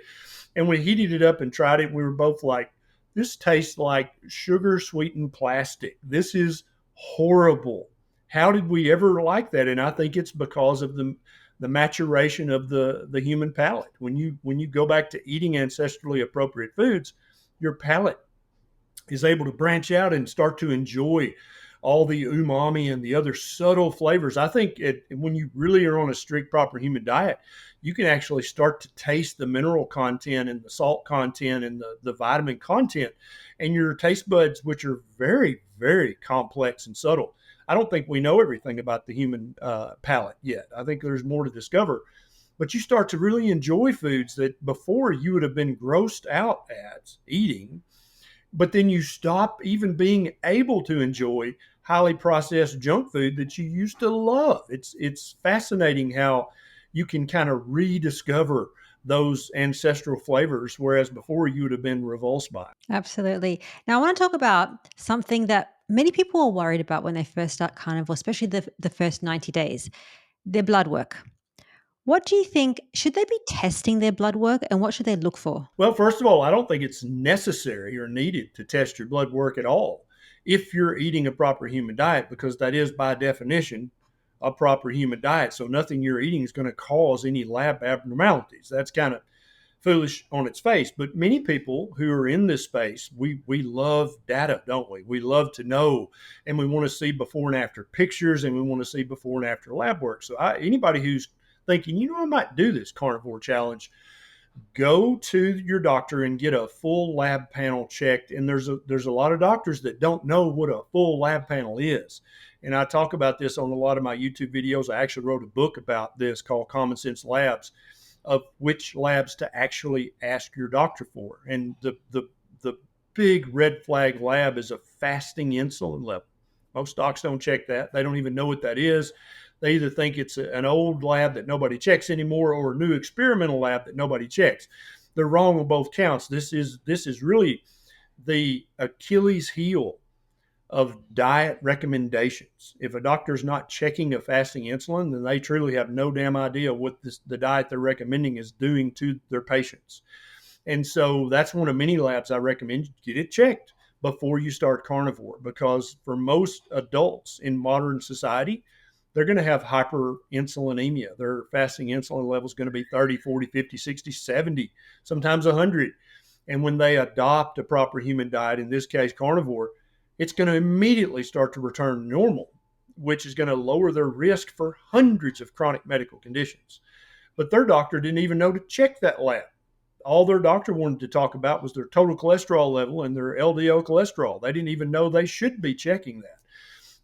And we heated it up and tried it. We were both like, this tastes like sugar sweetened plastic. This is horrible. How did we ever like that? And I think it's because of the maturation of the human palate. When you go back to eating ancestrally appropriate foods, your palate is able to branch out and start to enjoy all the umami and the other subtle flavors. I think when you really are on a strict, proper human diet, you can actually start to taste the mineral content and the salt content and the vitamin content, and your taste buds, which are very, very complex and subtle. I don't think we know everything about the human palate yet. I think there's more to discover. But you start to really enjoy foods that before you would have been grossed out at eating, but then you stop even being able to enjoy highly processed junk food that you used to love. It's fascinating how you can kind of rediscover those ancestral flavors, whereas before you would have been revulsed by it. Absolutely. Now, I want to talk about something that many people are worried about when they first start carnivore, especially the first 90 days, their blood work. What do you think? Should they be testing their blood work, and what should they look for? Well, first of all, I don't think it's necessary or needed to test your blood work at all if you're eating a proper human diet, because that is by definition a proper human diet. So nothing you're eating is going to cause any lab abnormalities. That's kind of foolish on its face. But many people who are in this space, we love data, don't we? We love to know, and we want to see before and after pictures, and we want to see before and after lab work. So anybody who's thinking, I might do this carnivore challenge, go to your doctor and get a full lab panel checked. And there's a lot of doctors that don't know what a full lab panel is. And I talk about this on a lot of my YouTube videos. I actually wrote a book about this called Common Sense Labs, of which labs to actually ask your doctor for. And the big red flag lab is a fasting insulin level. Most docs don't check that. They don't even know what that is. They either think it's an old lab that nobody checks anymore or a new experimental lab that nobody checks. They're wrong on both counts. This is really the Achilles heel of diet recommendations. If a doctor's not checking a fasting insulin, then they truly have no damn idea what the diet they're recommending is doing to their patients. And so that's one of many labs I recommend you get it checked before you start carnivore, because for most adults in modern society, they're going to have hyperinsulinemia. Their fasting insulin level is going to be 30, 40, 50, 60, 70, sometimes 100. And when they adopt a proper human diet, in this case carnivore, it's going to immediately start to return to normal, which is going to lower their risk for hundreds of chronic medical conditions. But their doctor didn't even know to check that lab. All their doctor wanted to talk about was their total cholesterol level and their LDL cholesterol. They didn't even know they should be checking that.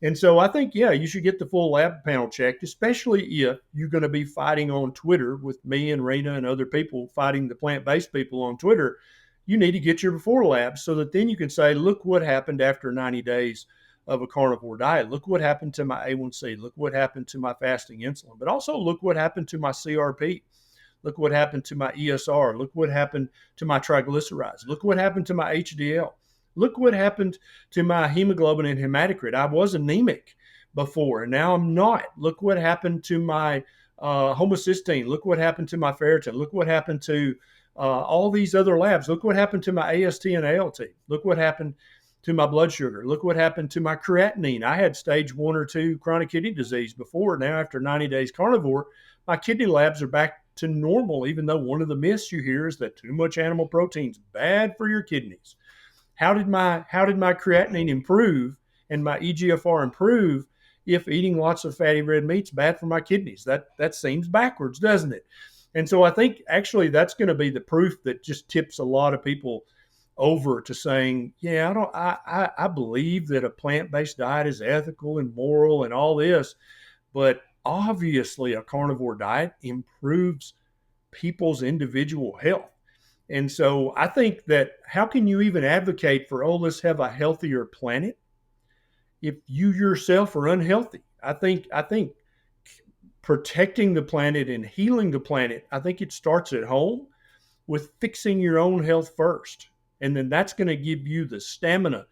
And so I think, you should get the full lab panel checked, especially if you're going to be fighting on Twitter with me and Rena and other people fighting the plant-based people on Twitter. you need to get your before labs so that then you can say, look what happened after 90 days of a carnivore diet. Look what happened to my A1C. Look what happened to my fasting insulin. But also look what happened to my CRP. Look what happened to my ESR. Look what happened to my triglycerides. Look what happened to my HDL. Look what happened to my hemoglobin and hematocrit. I was anemic before, and now I'm not. Look what happened to my homocysteine. Look what happened to my ferritin. Look what happened to all these other labs. Look what happened to my AST and ALT. Look what happened to my blood sugar. Look what happened to my creatinine. I had stage 1 or 2 chronic kidney disease before. Now, after 90 days carnivore, my kidney labs are back to normal, even though one of the myths you hear is that too much animal protein is bad for your kidneys. How did my creatinine improve and my EGFR improve if eating lots of fatty red meat's bad for my kidneys? That seems backwards, doesn't it? And so I think actually that's going to be the proof that just tips a lot of people over to saying, yeah, I believe that a plant-based diet is ethical and moral and all this, but obviously a carnivore diet improves people's individual health. And so I think that how can you even advocate for, oh, let's have a healthier planet if you yourself are unhealthy? I think protecting the planet and healing the planet, I think it starts at home with fixing your own health first. And then that's going to give you the stamina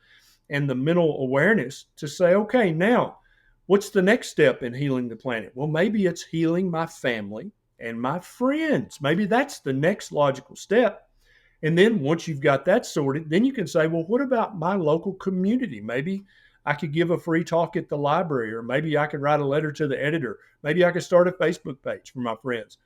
and the mental awareness to say, okay, now what's the next step in healing the planet? Well, maybe it's healing my family and my friends. Maybe that's the next logical step. And then once you've got that sorted, then you can say, well, what about my local community? Maybe I could give a free talk at the library, or maybe I could write a letter to the editor. Maybe I could start a Facebook page for my friends.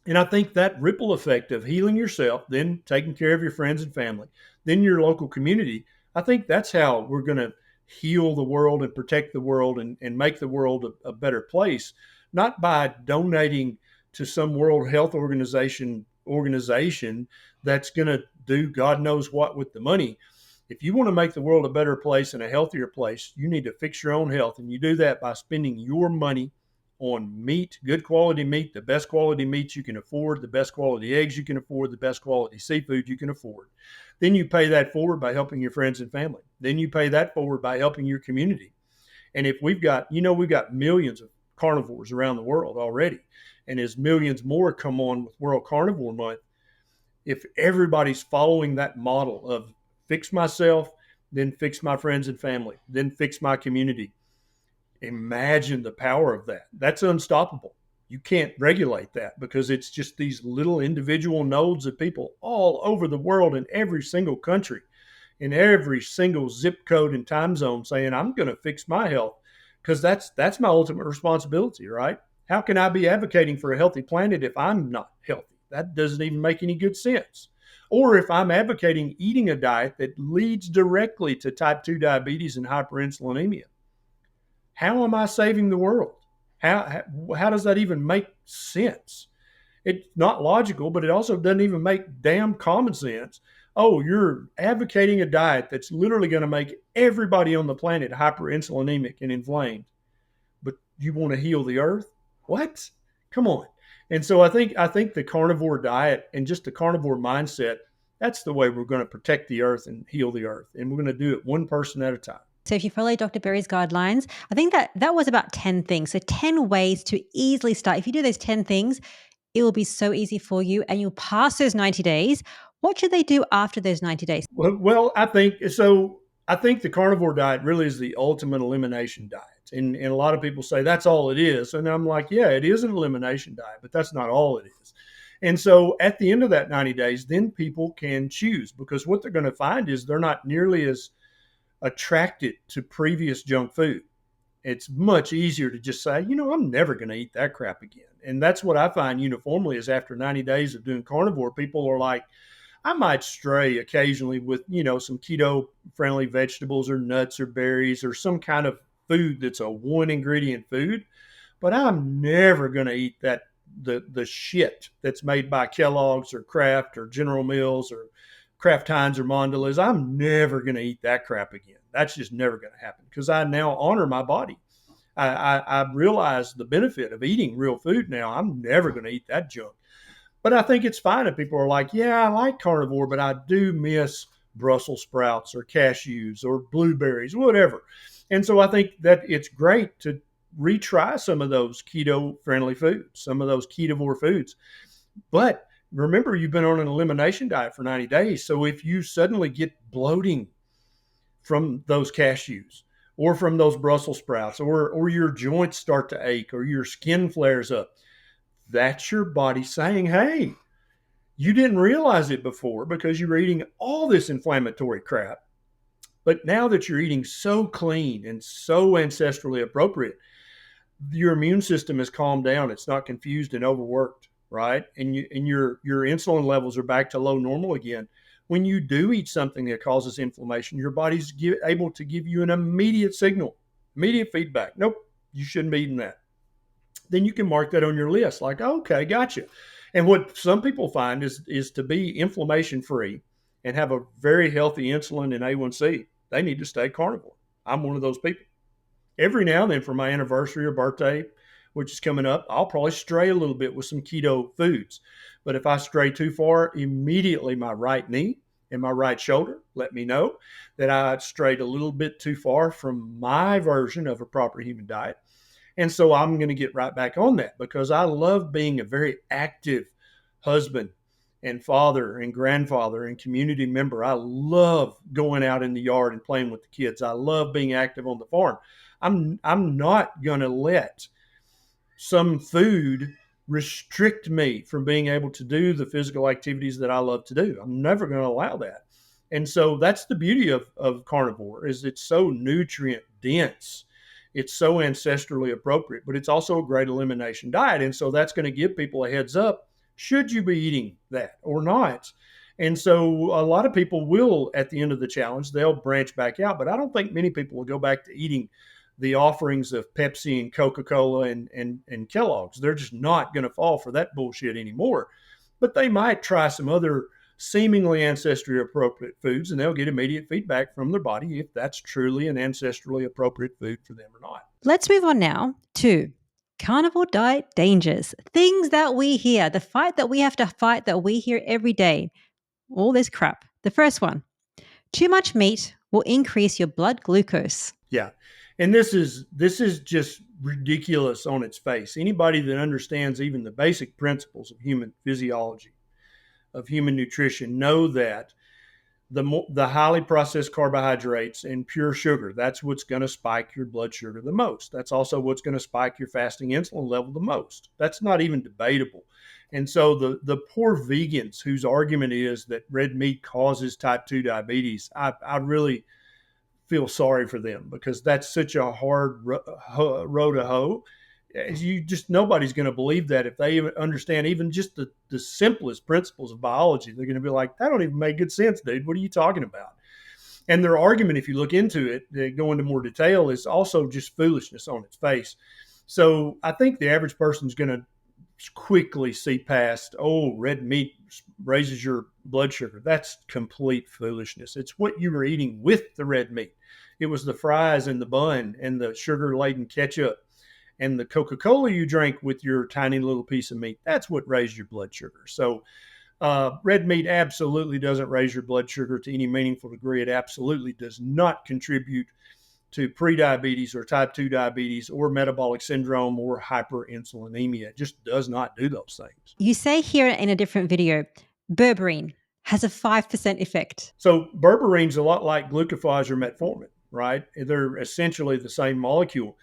And I think that ripple effect of healing yourself, then taking care of your friends and family, then your local community, I think that's how we're going to heal the world and protect the world and make the world a better place, not by donating to some World Health Organization that's going to do God knows what with the money. If you want to make the world a better place and a healthier place, you need to fix your own health. And you do that by spending your money on meat, good quality meat, the best quality meats you can afford, the best quality eggs you can afford, the best quality seafood you can afford. Then you pay that forward by helping your friends and family. Then you pay that forward by helping your community. And if we've got millions of carnivores around the world already, and as millions more come on with World Carnivore Month, if everybody's following that model of fix myself, then fix my friends and family, then fix my community, imagine the power of that. That's unstoppable. You can't regulate that because it's just these little individual nodes of people all over the world in every single country, in every single zip code and time zone saying, I'm going to fix my health because that's my ultimate responsibility, right? How can I be advocating for a healthy planet if I'm not healthy? That doesn't even make any good sense. Or if I'm advocating eating a diet that leads directly to type 2 diabetes and hyperinsulinemia, how am I saving the world? How does that even make sense? It's not logical, but it also doesn't even make damn common sense. Oh, you're advocating a diet that's literally going to make everybody on the planet hyperinsulinemic and inflamed, but you want to heal the earth? What? Come on. And so I think the carnivore diet and just the carnivore mindset, that's the way we're going to protect the earth and heal the earth. And we're going to do it one person at a time. So if you follow Dr. Berry's guidelines, I think that was about 10 things. So 10 ways to easily start. If you do those 10 things, it will be so easy for you and you'll pass those 90 days. What should they do after those 90 days? Well, I think the carnivore diet really is the ultimate elimination diet. And a lot of people say that's all it is. And I'm like, yeah, it is an elimination diet, but that's not all it is. And so at the end of that 90 days, then people can choose, because what they're going to find is they're not nearly as attracted to previous junk food. It's much easier to just say, I'm never going to eat that crap again. And that's what I find uniformly is after 90 days of doing carnivore, people are like, I might stray occasionally with, some keto friendly vegetables or nuts or berries or some kind of food that's a one ingredient food, but I'm never going to eat that the shit that's made by Kellogg's or Kraft or General Mills or Kraft Heinz or Mondelez. I'm never going to eat that crap again. That's just never going to happen because I now honor my body. I realize the benefit of eating real food now. I'm never going to eat that junk. But I think it's fine if people are like, yeah, I like carnivore, but I do miss Brussels sprouts or cashews or blueberries, whatever. And so I think that it's great to retry some of those keto friendly foods, some of those ketovore foods. But remember, you've been on an elimination diet for 90 days. So if you suddenly get bloating from those cashews or from those Brussels sprouts, or your joints start to ache or your skin flares up, that's your body saying, hey, you didn't realize it before because you were eating all this inflammatory crap. But now that you're eating so clean and so ancestrally appropriate, your immune system has calmed down. It's not confused and overworked, right? And your insulin levels are back to low normal again. When you do eat something that causes inflammation, your body's able to give you an immediate signal, immediate feedback. Nope, you shouldn't be eating that. Then you can mark that on your list, like, okay, gotcha. And what some people find is to be inflammation free and have a very healthy insulin and A1C, they need to stay carnivore. I'm one of those people. Every now and then for my anniversary or birthday, which is coming up, I'll probably stray a little bit with some keto foods. But if I stray too far, immediately my right knee and my right shoulder let me know that I strayed a little bit too far from my version of a proper human diet. And so I'm going to get right back on that because I love being a very active husband and father and grandfather and community member. I love going out in the yard and playing with the kids. I love being active on the farm. I'm not going to let some food restrict me from being able to do the physical activities that I love to do. I'm never going to allow that. And so that's the beauty of carnivore is it's so nutrient dense. It's so ancestrally appropriate, but it's also a great elimination diet. And so that's going to give people a heads up. Should you be eating that or not? And so a lot of people will, at the end of the challenge, they'll branch back out. But I don't think many people will go back to eating the offerings of Pepsi and Coca-Cola and Kellogg's. They're just not going to fall for that bullshit anymore. But they might try some other seemingly ancestrally appropriate foods, and they'll get immediate feedback from their body if that's truly an ancestrally appropriate food for them or not. Let's move on now to carnivore diet dangers, things that we hear, the fight that we have to fight that we hear every day, all this crap. The first one, too much meat will increase your blood glucose. Yeah. And this is just ridiculous on its face. Anybody that understands even the basic principles of human physiology, of human nutrition, know that the highly processed carbohydrates and pure sugar, that's what's going to spike your blood sugar the most. That's also what's going to spike your fasting insulin level the most. That's not even debatable. And so the poor vegans whose argument is that red meat causes type 2 diabetes, I really feel sorry for them because that's such a hard row to hoe. Nobody's going to believe that if they understand even just the simplest principles of biology. They're going to be like, that don't even make good sense, dude. What are you talking about? And their argument, if you look into it, they go into more detail, is also just foolishness on its face. So I think the average person is going to quickly see past, oh, red meat raises your blood sugar. That's complete foolishness. It's what you were eating with the red meat. It was the fries and the bun and the sugar-laden ketchup and the Coca-Cola you drank with your tiny little piece of meat. That's what raised your blood sugar. So red meat absolutely doesn't raise your blood sugar to any meaningful degree. It absolutely does not contribute to prediabetes or type 2 diabetes or metabolic syndrome or hyperinsulinemia. It just does not do those things. You say here in a different video, berberine has a 5% effect. So berberine's a lot like glucophage or metformin, right? They're essentially the same molecule.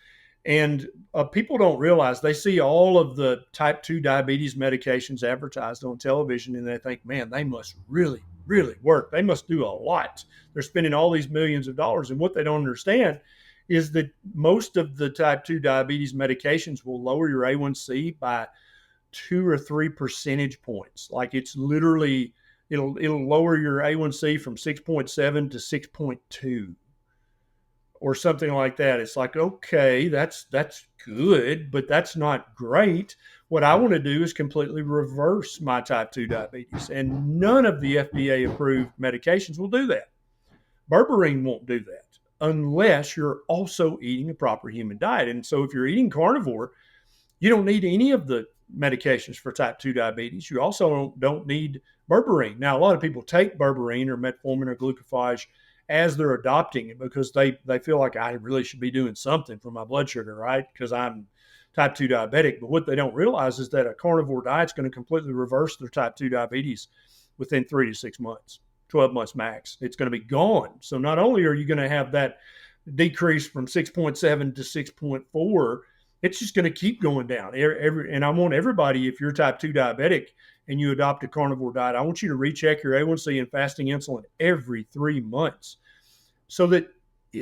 And people don't realize, they see all of the type 2 diabetes medications advertised on television and they think, man, they must really, really work. They must do a lot. They're spending all these millions of dollars. And what they don't understand is that most of the type 2 diabetes medications will lower your A1C by 2 or 3 percentage points. Like it's literally, it'll lower your A1C from 6.7 to 6.2. Or something like that. It's like, okay, that's good, but that's not great. What I want to do is completely reverse my type 2 diabetes. And none of the FDA approved medications will do that. Berberine won't do that unless you're also eating a proper human diet. And so if you're eating carnivore, you don't need any of the medications for type 2 diabetes. You also don't need berberine. Now, a lot of people take berberine or metformin or glucophage as they're adopting it because they feel like I really should be doing something for my blood sugar, right? Because I'm type 2 diabetic. But what they don't realize is that a carnivore diet is going to completely reverse their type 2 diabetes within 3 to 6 months, 12 months max. It's going to be gone. So not only are you going to have that decrease from 6.7 to 6.4, it's just going to keep going down. And I want everybody, if you're type 2 diabetic and you adopt a carnivore diet, I want you to recheck your A1C and fasting insulin every 3 months so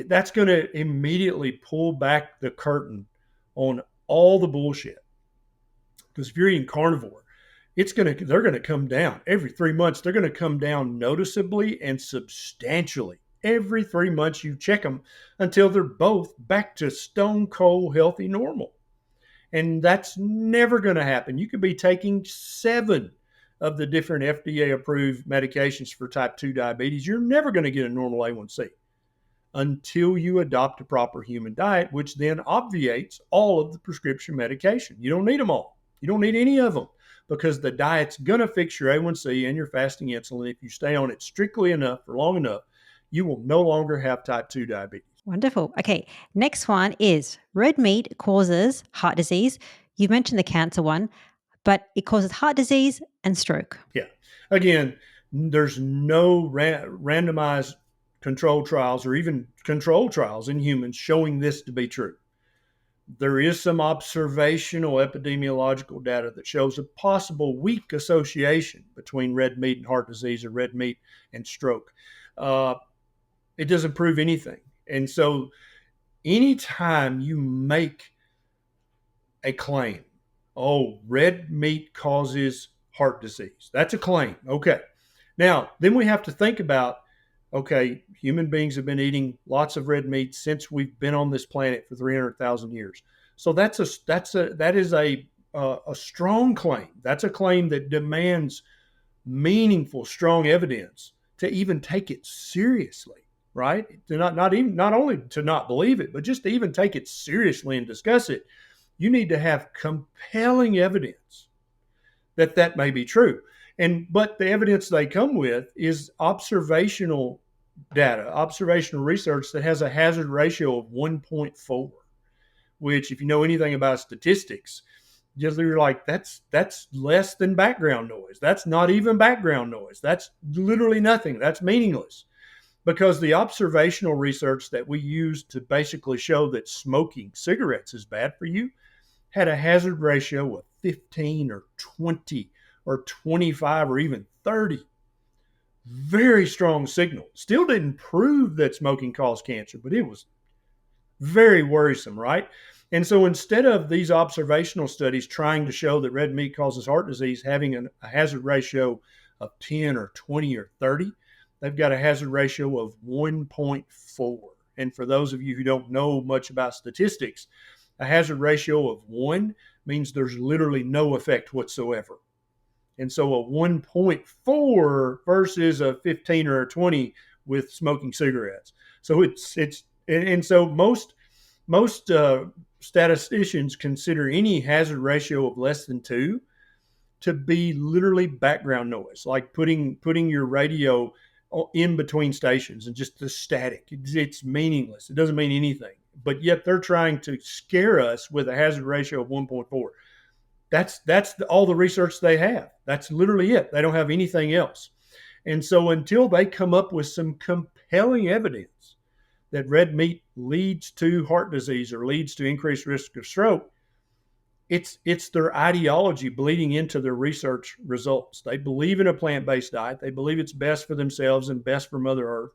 that's going to immediately pull back the curtain on all the bullshit. Because if you're eating carnivore, they're going to come down every 3 months. They're going to come down noticeably and substantially. Every 3 months you check them until they're both back to stone cold healthy normal. And that's never going to happen. You could be taking 7 of the different FDA approved medications for type 2 diabetes. You're never going to get a normal A1C until you adopt a proper human diet, which then obviates all of the prescription medication. You don't need them all. You don't need any of them because the diet's going to fix your A1C and your fasting insulin. If you stay on it strictly enough for long enough, you will no longer have type 2 diabetes. Wonderful. Okay, next one is red meat causes heart disease. You mentioned the cancer one, but it causes heart disease and stroke. Yeah. Again, there's no randomized controlled trials or even controlled trials in humans showing this to be true. There is some observational epidemiological data that shows a possible weak association between red meat and heart disease or red meat and stroke. It doesn't prove anything. And so anytime you make a claim, oh, red meat causes heart disease, that's a claim. Okay. Now, then we have to think about, okay, human beings have been eating lots of red meat since we've been on this planet for 300,000 years. So that is a strong claim. That's a claim that demands meaningful, strong evidence to even take it seriously, right? To not only to not believe it, but just to even take it seriously and discuss it. You need to have compelling evidence that may be true. But the evidence they come with is observational data, observational research that has a hazard ratio of 1.4, which, if you know anything about statistics, you're like, that's less than background noise. That's not even background noise. That's literally nothing. That's meaningless. Because the observational research that we use to basically show that smoking cigarettes is bad for you had a hazard ratio of 15 or 20 or 25 or even 30. Very strong signal. Still didn't prove that smoking caused cancer, but it was very worrisome, right? And so instead of these observational studies trying to show that red meat causes heart disease having a hazard ratio of 10 or 20 or 30, they've got a hazard ratio of 1.4. And for those of you who don't know much about statistics, a hazard ratio of 1 means there's literally no effect whatsoever. And so a 1.4 versus a 15 or a 20 with smoking cigarettes. So so most statisticians consider any hazard ratio of less than 2 to be literally background noise, like putting your radio in between stations and just the static. It's meaningless. It doesn't mean anything. But yet they're trying to scare us with a hazard ratio of 1.4. That's all the research they have. That's literally it. They don't have anything else. And so until they come up with some compelling evidence that red meat leads to heart disease or leads to increased risk of stroke, it's their ideology bleeding into their research results. They believe in a plant-based diet. They believe it's best for themselves and best for Mother Earth.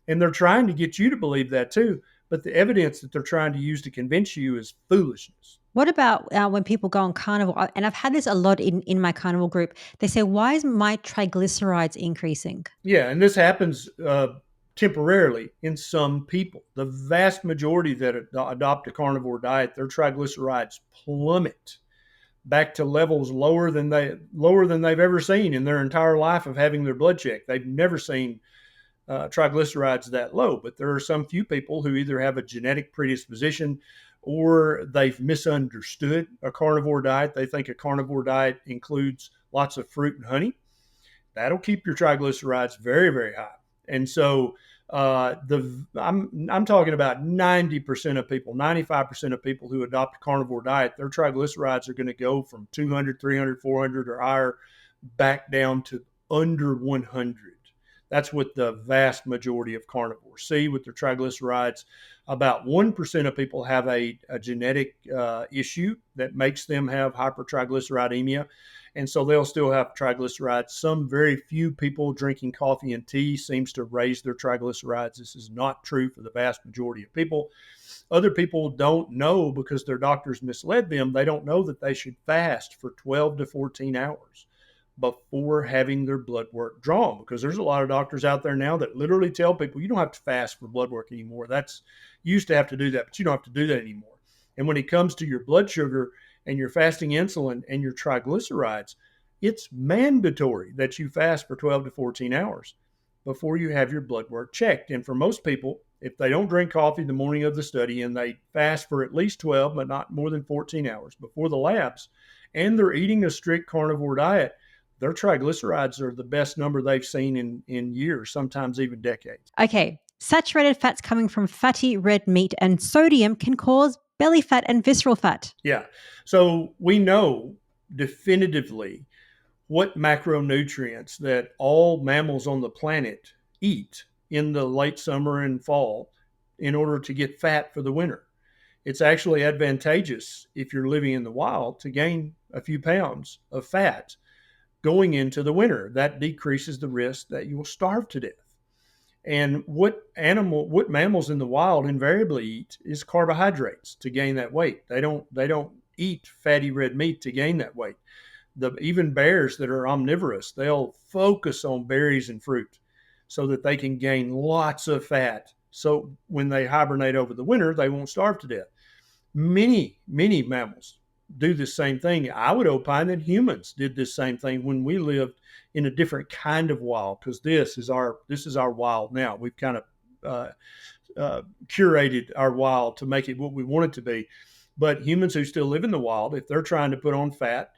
And they're trying to get you to believe that too. But the evidence that they're trying to use to convince you is foolishness. What about when people go on carnivore? And I've had this a lot in my carnivore group. They say, why is my triglycerides increasing? Yeah, and this happens temporarily in some people. The vast majority that adopt a carnivore diet, their triglycerides plummet back to levels lower than they've ever seen in their entire life of having their blood checked. They've never seen triglycerides that low. But there are some few people who either have a genetic predisposition or they've misunderstood a carnivore diet. They think a carnivore diet includes lots of fruit and honey. That'll keep your triglycerides very, very high. And so I'm talking about 90% of people, 95% of people who adopt a carnivore diet, their triglycerides are going to go from 200, 300, 400 or higher back down to under 100. That's what the vast majority of carnivores see with their triglycerides. About 1% of people have a genetic issue that makes them have hypertriglyceridemia. And so they'll still have triglycerides. Some very few people drinking coffee and tea seems to raise their triglycerides. This is not true for the vast majority of people. Other people don't know because their doctors misled them. They don't know that they should fast for 12 to 14 hours before having their blood work drawn, because there's a lot of doctors out there now that literally tell people you don't have to fast for blood work anymore. You used to have to do that, but you don't have to do that anymore. And when it comes to your blood sugar and your fasting insulin and your triglycerides, it's mandatory that you fast for 12 to 14 hours before you have your blood work checked. And for most people, if they don't drink coffee the morning of the study and they fast for at least 12, but not more than 14 hours before the labs, and they're eating a strict carnivore diet, their triglycerides are the best number they've seen in years, sometimes even decades. Okay, saturated fats coming from fatty red meat and sodium can cause belly fat and visceral fat. Yeah. So we know definitively what macronutrients that all mammals on the planet eat in the late summer and fall in order to get fat for the winter. It's actually advantageous if you're living in the wild to gain a few pounds of fat going into the winter. That decreases the risk that you will starve to death. And what mammals in the wild invariably eat is carbohydrates to gain that weight. They don't eat fatty red meat to gain that weight. Even bears that are omnivorous, they'll focus on berries and fruit so that they can gain lots of fat. So when they hibernate over the winter, they won't starve to death. Many mammals do the same thing. I would opine that humans did this same thing when we lived in a different kind of wild, because this is our wild now. We've kind of curated our wild to make it what we want it to be. But humans who still live in the wild, if they're trying to put on fat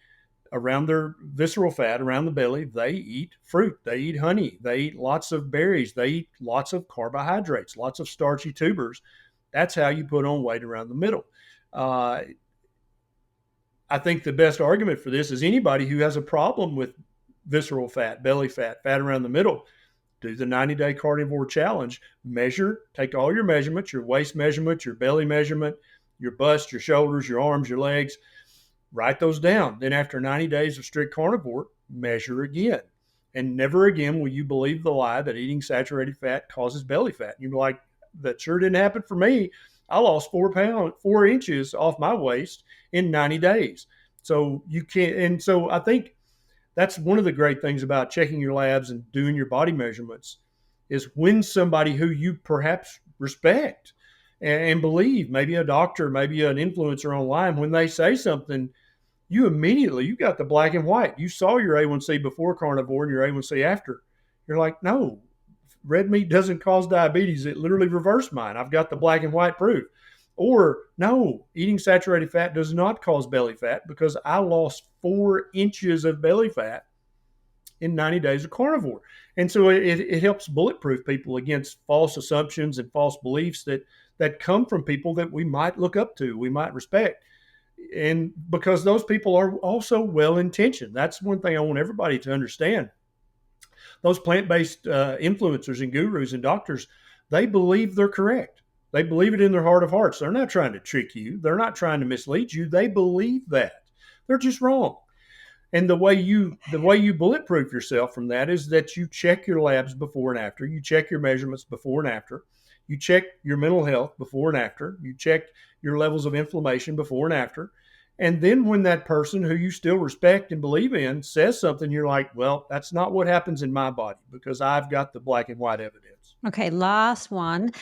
around their visceral fat around the belly, they eat fruit, they eat honey, they eat lots of berries, they eat lots of carbohydrates, lots of starchy tubers. That's how you put on weight around the middle. I think the best argument for this is anybody who has a problem with visceral fat, belly fat, fat around the middle, do the 90-day carnivore challenge. Take all your measurements, your waist measurement, your belly measurement, your bust, your shoulders, your arms, your legs. Write those down. Then after 90 days of strict carnivore, measure again. And never again will you believe the lie that eating saturated fat causes belly fat. And you're like, that sure didn't happen for me. I lost 4 inches off my waist in 90 days. So you can't. And so I think that's one of the great things about checking your labs and doing your body measurements is when somebody who you perhaps respect and believe, maybe a doctor, maybe an influencer online, when they say something, you got the black and white. You saw your A1C before carnivore and your A1C after. You're like, no, red meat doesn't cause diabetes. It literally reversed mine. I've got the black and white proof. Or no, eating saturated fat does not cause belly fat because I lost 4 inches of belly fat in 90 days of carnivore. And so it helps bulletproof people against false assumptions and false beliefs that come from people that we might look up to, we might respect. And because those people are also well-intentioned. That's one thing I want everybody to understand. Those plant-based influencers and gurus and doctors, they believe they're correct. They believe it in their heart of hearts. They're not trying to trick you. They're not trying to mislead you. They believe that. They're just wrong. And the way you bulletproof yourself from that is that you check your labs before and after. You check your measurements before and after. You check your mental health before and after. You check your levels of inflammation before and after. And then when that person who you still respect and believe in says something, you're like, well, that's not what happens in my body because I've got the black and white evidence. Okay, last one.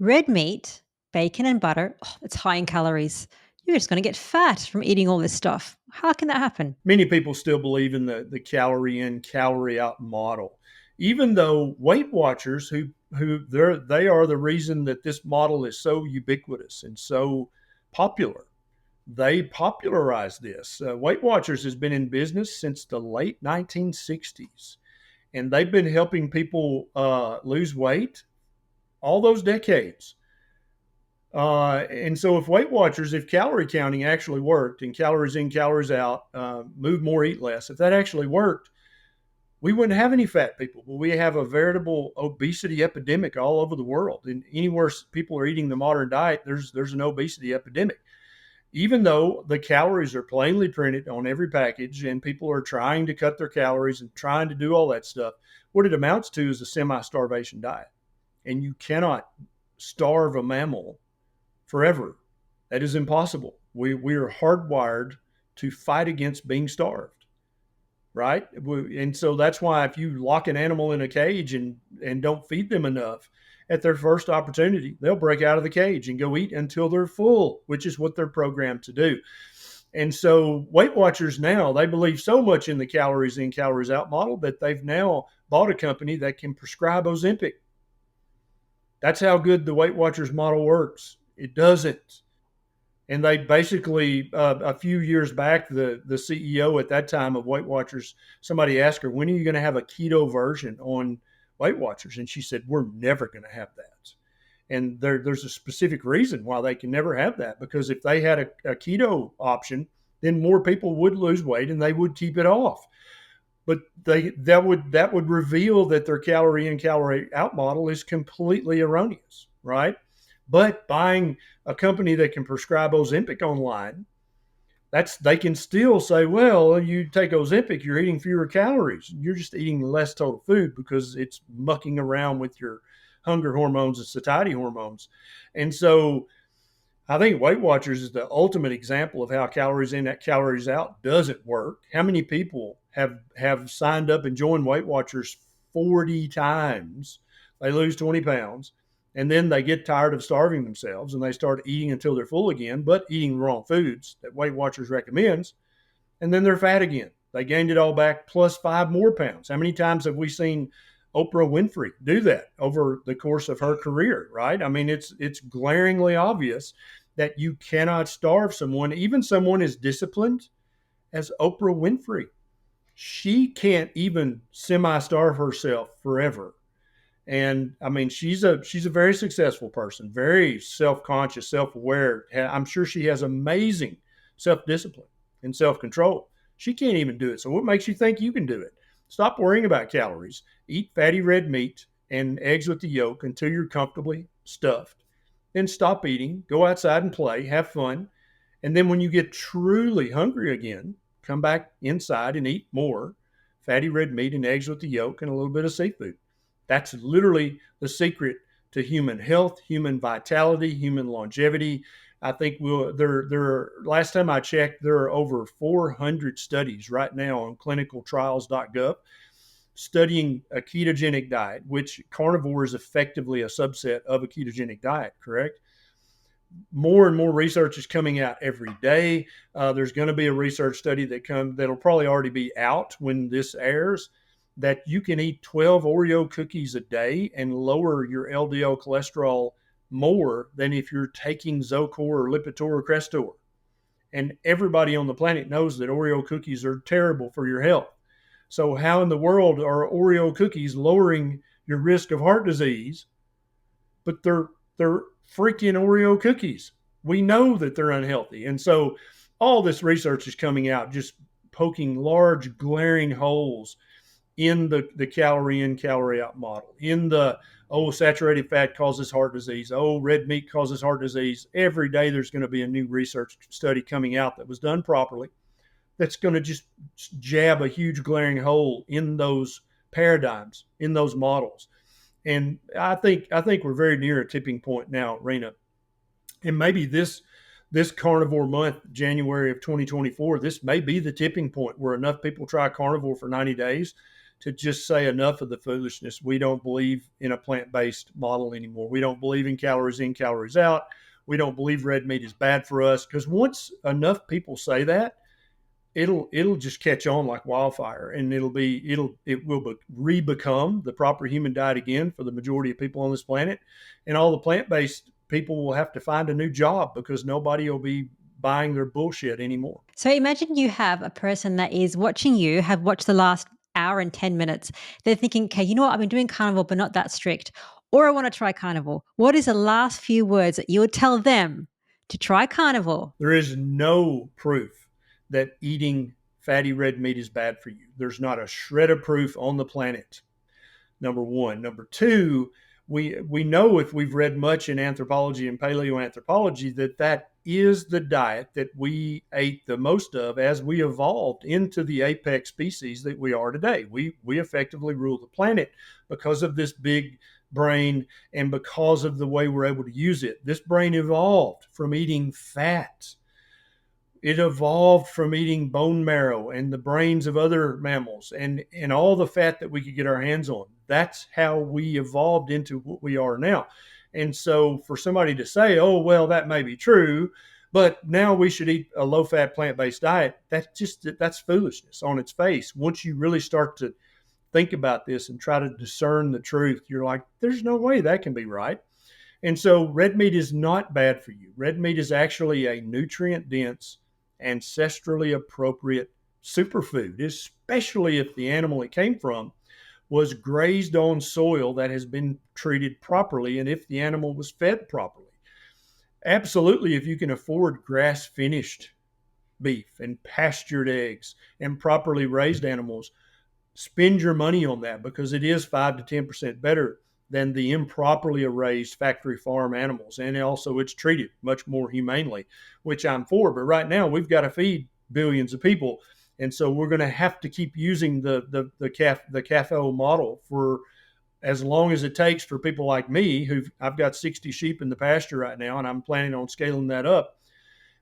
Red meat, bacon and butter, it's high in calories. You're just going to get fat from eating all this stuff. How can that happen? Many people still believe in the calorie in, calorie out model, even though Weight Watchers, they are the reason that this model is so ubiquitous and so popular. They popularized this. Weight Watchers has been in business since the late 1960s, and they've been helping people lose weight all those decades. And so, if Weight Watchers, if calorie counting actually worked and calories in, calories out, move more, eat less, if that actually worked, we wouldn't have any fat people. But we have a veritable obesity epidemic all over the world. And anywhere people are eating the modern diet, there's an obesity epidemic. Even though the calories are plainly printed on every package and people are trying to cut their calories and trying to do all that stuff, what it amounts to is a semi-starvation diet. And you cannot starve a mammal forever. That is impossible. We are hardwired to fight against being starved, right? And so that's why if you lock an animal in a cage and don't feed them enough, at their first opportunity, they'll break out of the cage and go eat until they're full, which is what they're programmed to do. And so Weight Watchers now, they believe so much in the calories in, calories out model that they've now bought a company that can prescribe Ozempic. That's how good the Weight Watchers model works. It doesn't. And they basically, a few years back, the CEO at that time of Weight Watchers, somebody asked her, when are you going to have a keto version on Weight Watchers? And she said, we're never going to have that. And there's a specific reason why they can never have that, because if they had a keto option, then more people would lose weight and they would keep it off. But that would reveal that their calorie in, calorie out model is completely erroneous, right? But buying a company that can prescribe Ozempic online, they can still say, well, you take Ozempic, you're eating fewer calories. You're just eating less total food because it's mucking around with your hunger hormones and satiety hormones. And so I think Weight Watchers is the ultimate example of how calories in, calories out doesn't work. How many people have signed up and joined Weight Watchers 40 times? They lose 20 pounds. And then they get tired of starving themselves and they start eating until they're full again, but eating the wrong foods that Weight Watchers recommends. And then they're fat again. They gained it all back plus 5 more pounds. How many times have we seen Oprah Winfrey do that over the course of her career, right? I mean, it's glaringly obvious that you cannot starve someone, even someone as disciplined as Oprah Winfrey. She can't even semi-starve herself forever. And I mean, she's a very successful person, very self-conscious, self-aware. I'm sure she has amazing self-discipline and self-control. She can't even do it. So what makes you think you can do it? Stop worrying about calories. Eat fatty red meat and eggs with the yolk until you're comfortably stuffed. Then stop eating, go outside and play, have fun. And then when you get truly hungry again, come back inside and eat more fatty red meat and eggs with the yolk and a little bit of seafood. That's literally the secret to human health, human vitality, human longevity. I think last time I checked, there are over 400 studies right now on clinicaltrials.gov studying a ketogenic diet, which carnivore is effectively a subset of a ketogenic diet, correct? More and more research is coming out every day. There's going to be a research study that'll probably already be out when this airs, that you can eat 12 Oreo cookies a day and lower your LDL cholesterol more than if you're taking Zocor or Lipitor or Crestor. And everybody on the planet knows that Oreo cookies are terrible for your health. So how in the world are Oreo cookies lowering your risk of heart disease? But they're freaking Oreo cookies. We know that they're unhealthy. And so all this research is coming out, just poking large glaring holes in the calorie in, calorie out model, in the, saturated fat causes heart disease, red meat causes heart disease. Every day there's going to be a new research study coming out that was done properly that's going to just jab a huge glaring hole in those paradigms, in those models. And I think we're very near a tipping point now, Rena. And maybe this carnivore month, January of 2024, this may be the tipping point where enough people try carnivore for 90 days to just say enough of the foolishness. We don't believe in a plant-based model anymore. We don't believe in calories in, calories out. We don't believe red meat is bad for us. Because once enough people say that, it'll just catch on like wildfire, and it will re-become the proper human diet again for the majority of people on this planet. And all the plant-based people will have to find a new job because nobody will be buying their bullshit anymore. So imagine you have a person that is watching you, have watched the last hour and 10 minutes. They're thinking, okay, you know what? I've been doing carnivore, but not that strict. Or I want to try carnivore. What is the last few words that you would tell them to try carnivore? There is no proof that eating fatty red meat is bad for you. There's not a shred of proof on the planet. Number one. Number two, we know, if we've read much in anthropology and paleoanthropology, that is the diet that we ate the most of as we evolved into the apex species that we are today. We effectively rule the planet because of this big brain and because of the way we're able to use it. This brain evolved from eating fat. It evolved from eating bone marrow and the brains of other mammals and all the fat that we could get our hands on. That's how we evolved into what we are now. And so for somebody to say, oh, well, that may be true, but now we should eat a low-fat plant-based diet, that's foolishness on its face. Once you really start to think about this and try to discern the truth, you're like, there's no way that can be right. And so red meat is not bad for you. Red meat is actually a nutrient-dense, ancestrally appropriate superfood, especially if the animal it came from was grazed on soil that has been treated properly and if the animal was fed properly. Absolutely, if you can afford grass-finished beef and pastured eggs and properly raised animals, spend your money on that because it is 5 to 10% better than the improperly raised factory farm animals. And also it's treated much more humanely, which I'm for. But right now we've got to feed billions of people. And so we're going to have to keep using the CAFO model for as long as it takes for people like me, I've got 60 sheep in the pasture right now, and I'm planning on scaling that up.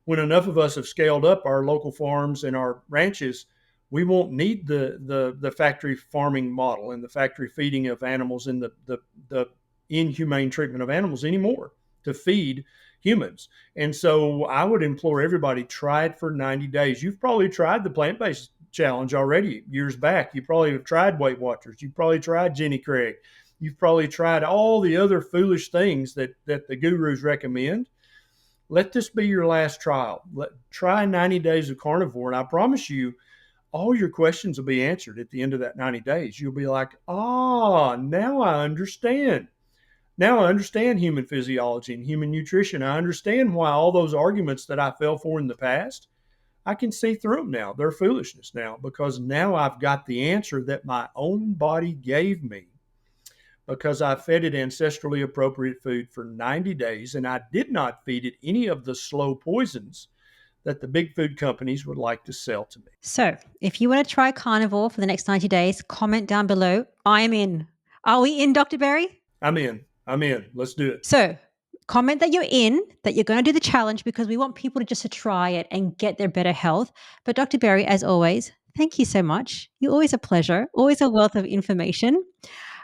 When enough of us have scaled up our local farms and our ranches, we won't need the factory farming model and the factory feeding of animals and the inhumane treatment of animals anymore to feed humans. And so I would implore everybody, try it for 90 days. You've probably tried the plant-based challenge already years back. You probably have tried Weight Watchers. You've probably tried Jenny Craig. You've probably tried all the other foolish things that the gurus recommend. Let this be your last trial. Try 90 days of carnivore, and I promise you, all your questions will be answered at the end of that 90 days. You'll be like, now I understand. Now I understand human physiology and human nutrition. I understand why all those arguments that I fell for in the past, I can see through them now. They're foolishness now because now I've got the answer that my own body gave me because I fed it ancestrally appropriate food for 90 days and I did not feed it any of the slow poisons that the big food companies would like to sell to me. So if you want to try carnivore for the next 90 days, comment down below. I am in. Are we in, Dr. Berry? I'm in. Let's do it. So comment that you're in, that you're going to do the challenge because we want people to try it and get their better health. But Dr. Berry, as always, thank you so much. You're always a pleasure, always a wealth of information.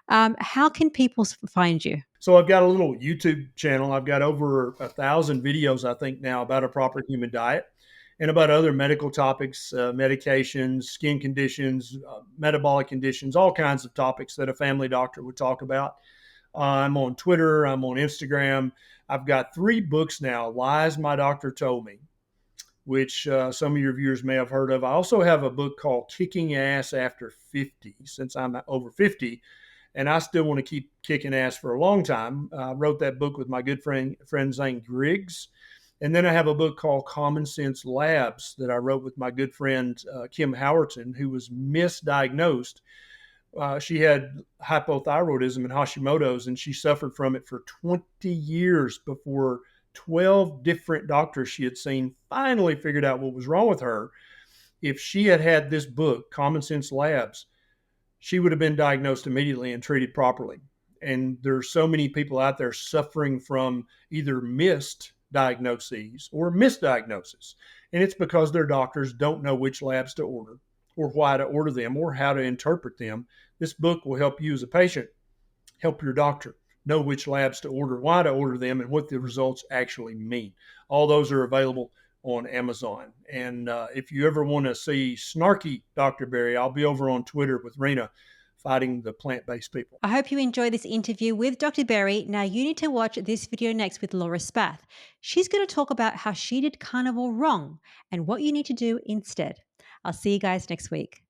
How can people find you? So I've got a little YouTube channel. I've got over 1,000 videos, I think now, about a proper human diet and about other medical topics, medications, skin conditions, metabolic conditions, all kinds of topics that a family doctor would talk about. I'm on Twitter. I'm on Instagram. I've got 3 books now, Lies My Doctor Told Me, which some of your viewers may have heard of. I also have a book called Kicking Ass After 50, since I'm over 50, and I still want to keep kicking ass for a long time. I wrote that book with my good friend Zane Griggs. And then I have a book called Common Sense Labs that I wrote with my good friend Kim Howerton, who was misdiagnosed. She had hypothyroidism and Hashimoto's, and she suffered from it for 20 years before 12 different doctors she had seen finally figured out what was wrong with her. If she had had this book, Common Sense Labs, she would have been diagnosed immediately and treated properly. And there's so many people out there suffering from either missed diagnoses or misdiagnosis. And it's because their doctors don't know which labs to order or why to order them or how to interpret them. This book will help you as a patient, help your doctor know which labs to order, why to order them, and what the results actually mean. All those are available on Amazon. And if you ever want to see snarky Dr. Berry, I'll be over on Twitter with Rena fighting the plant-based people. I hope you enjoyed this interview with Dr. Berry. Now you need to watch this video next with Laura Spath. She's going to talk about how she did carnivore wrong and what you need to do instead. I'll see you guys next week.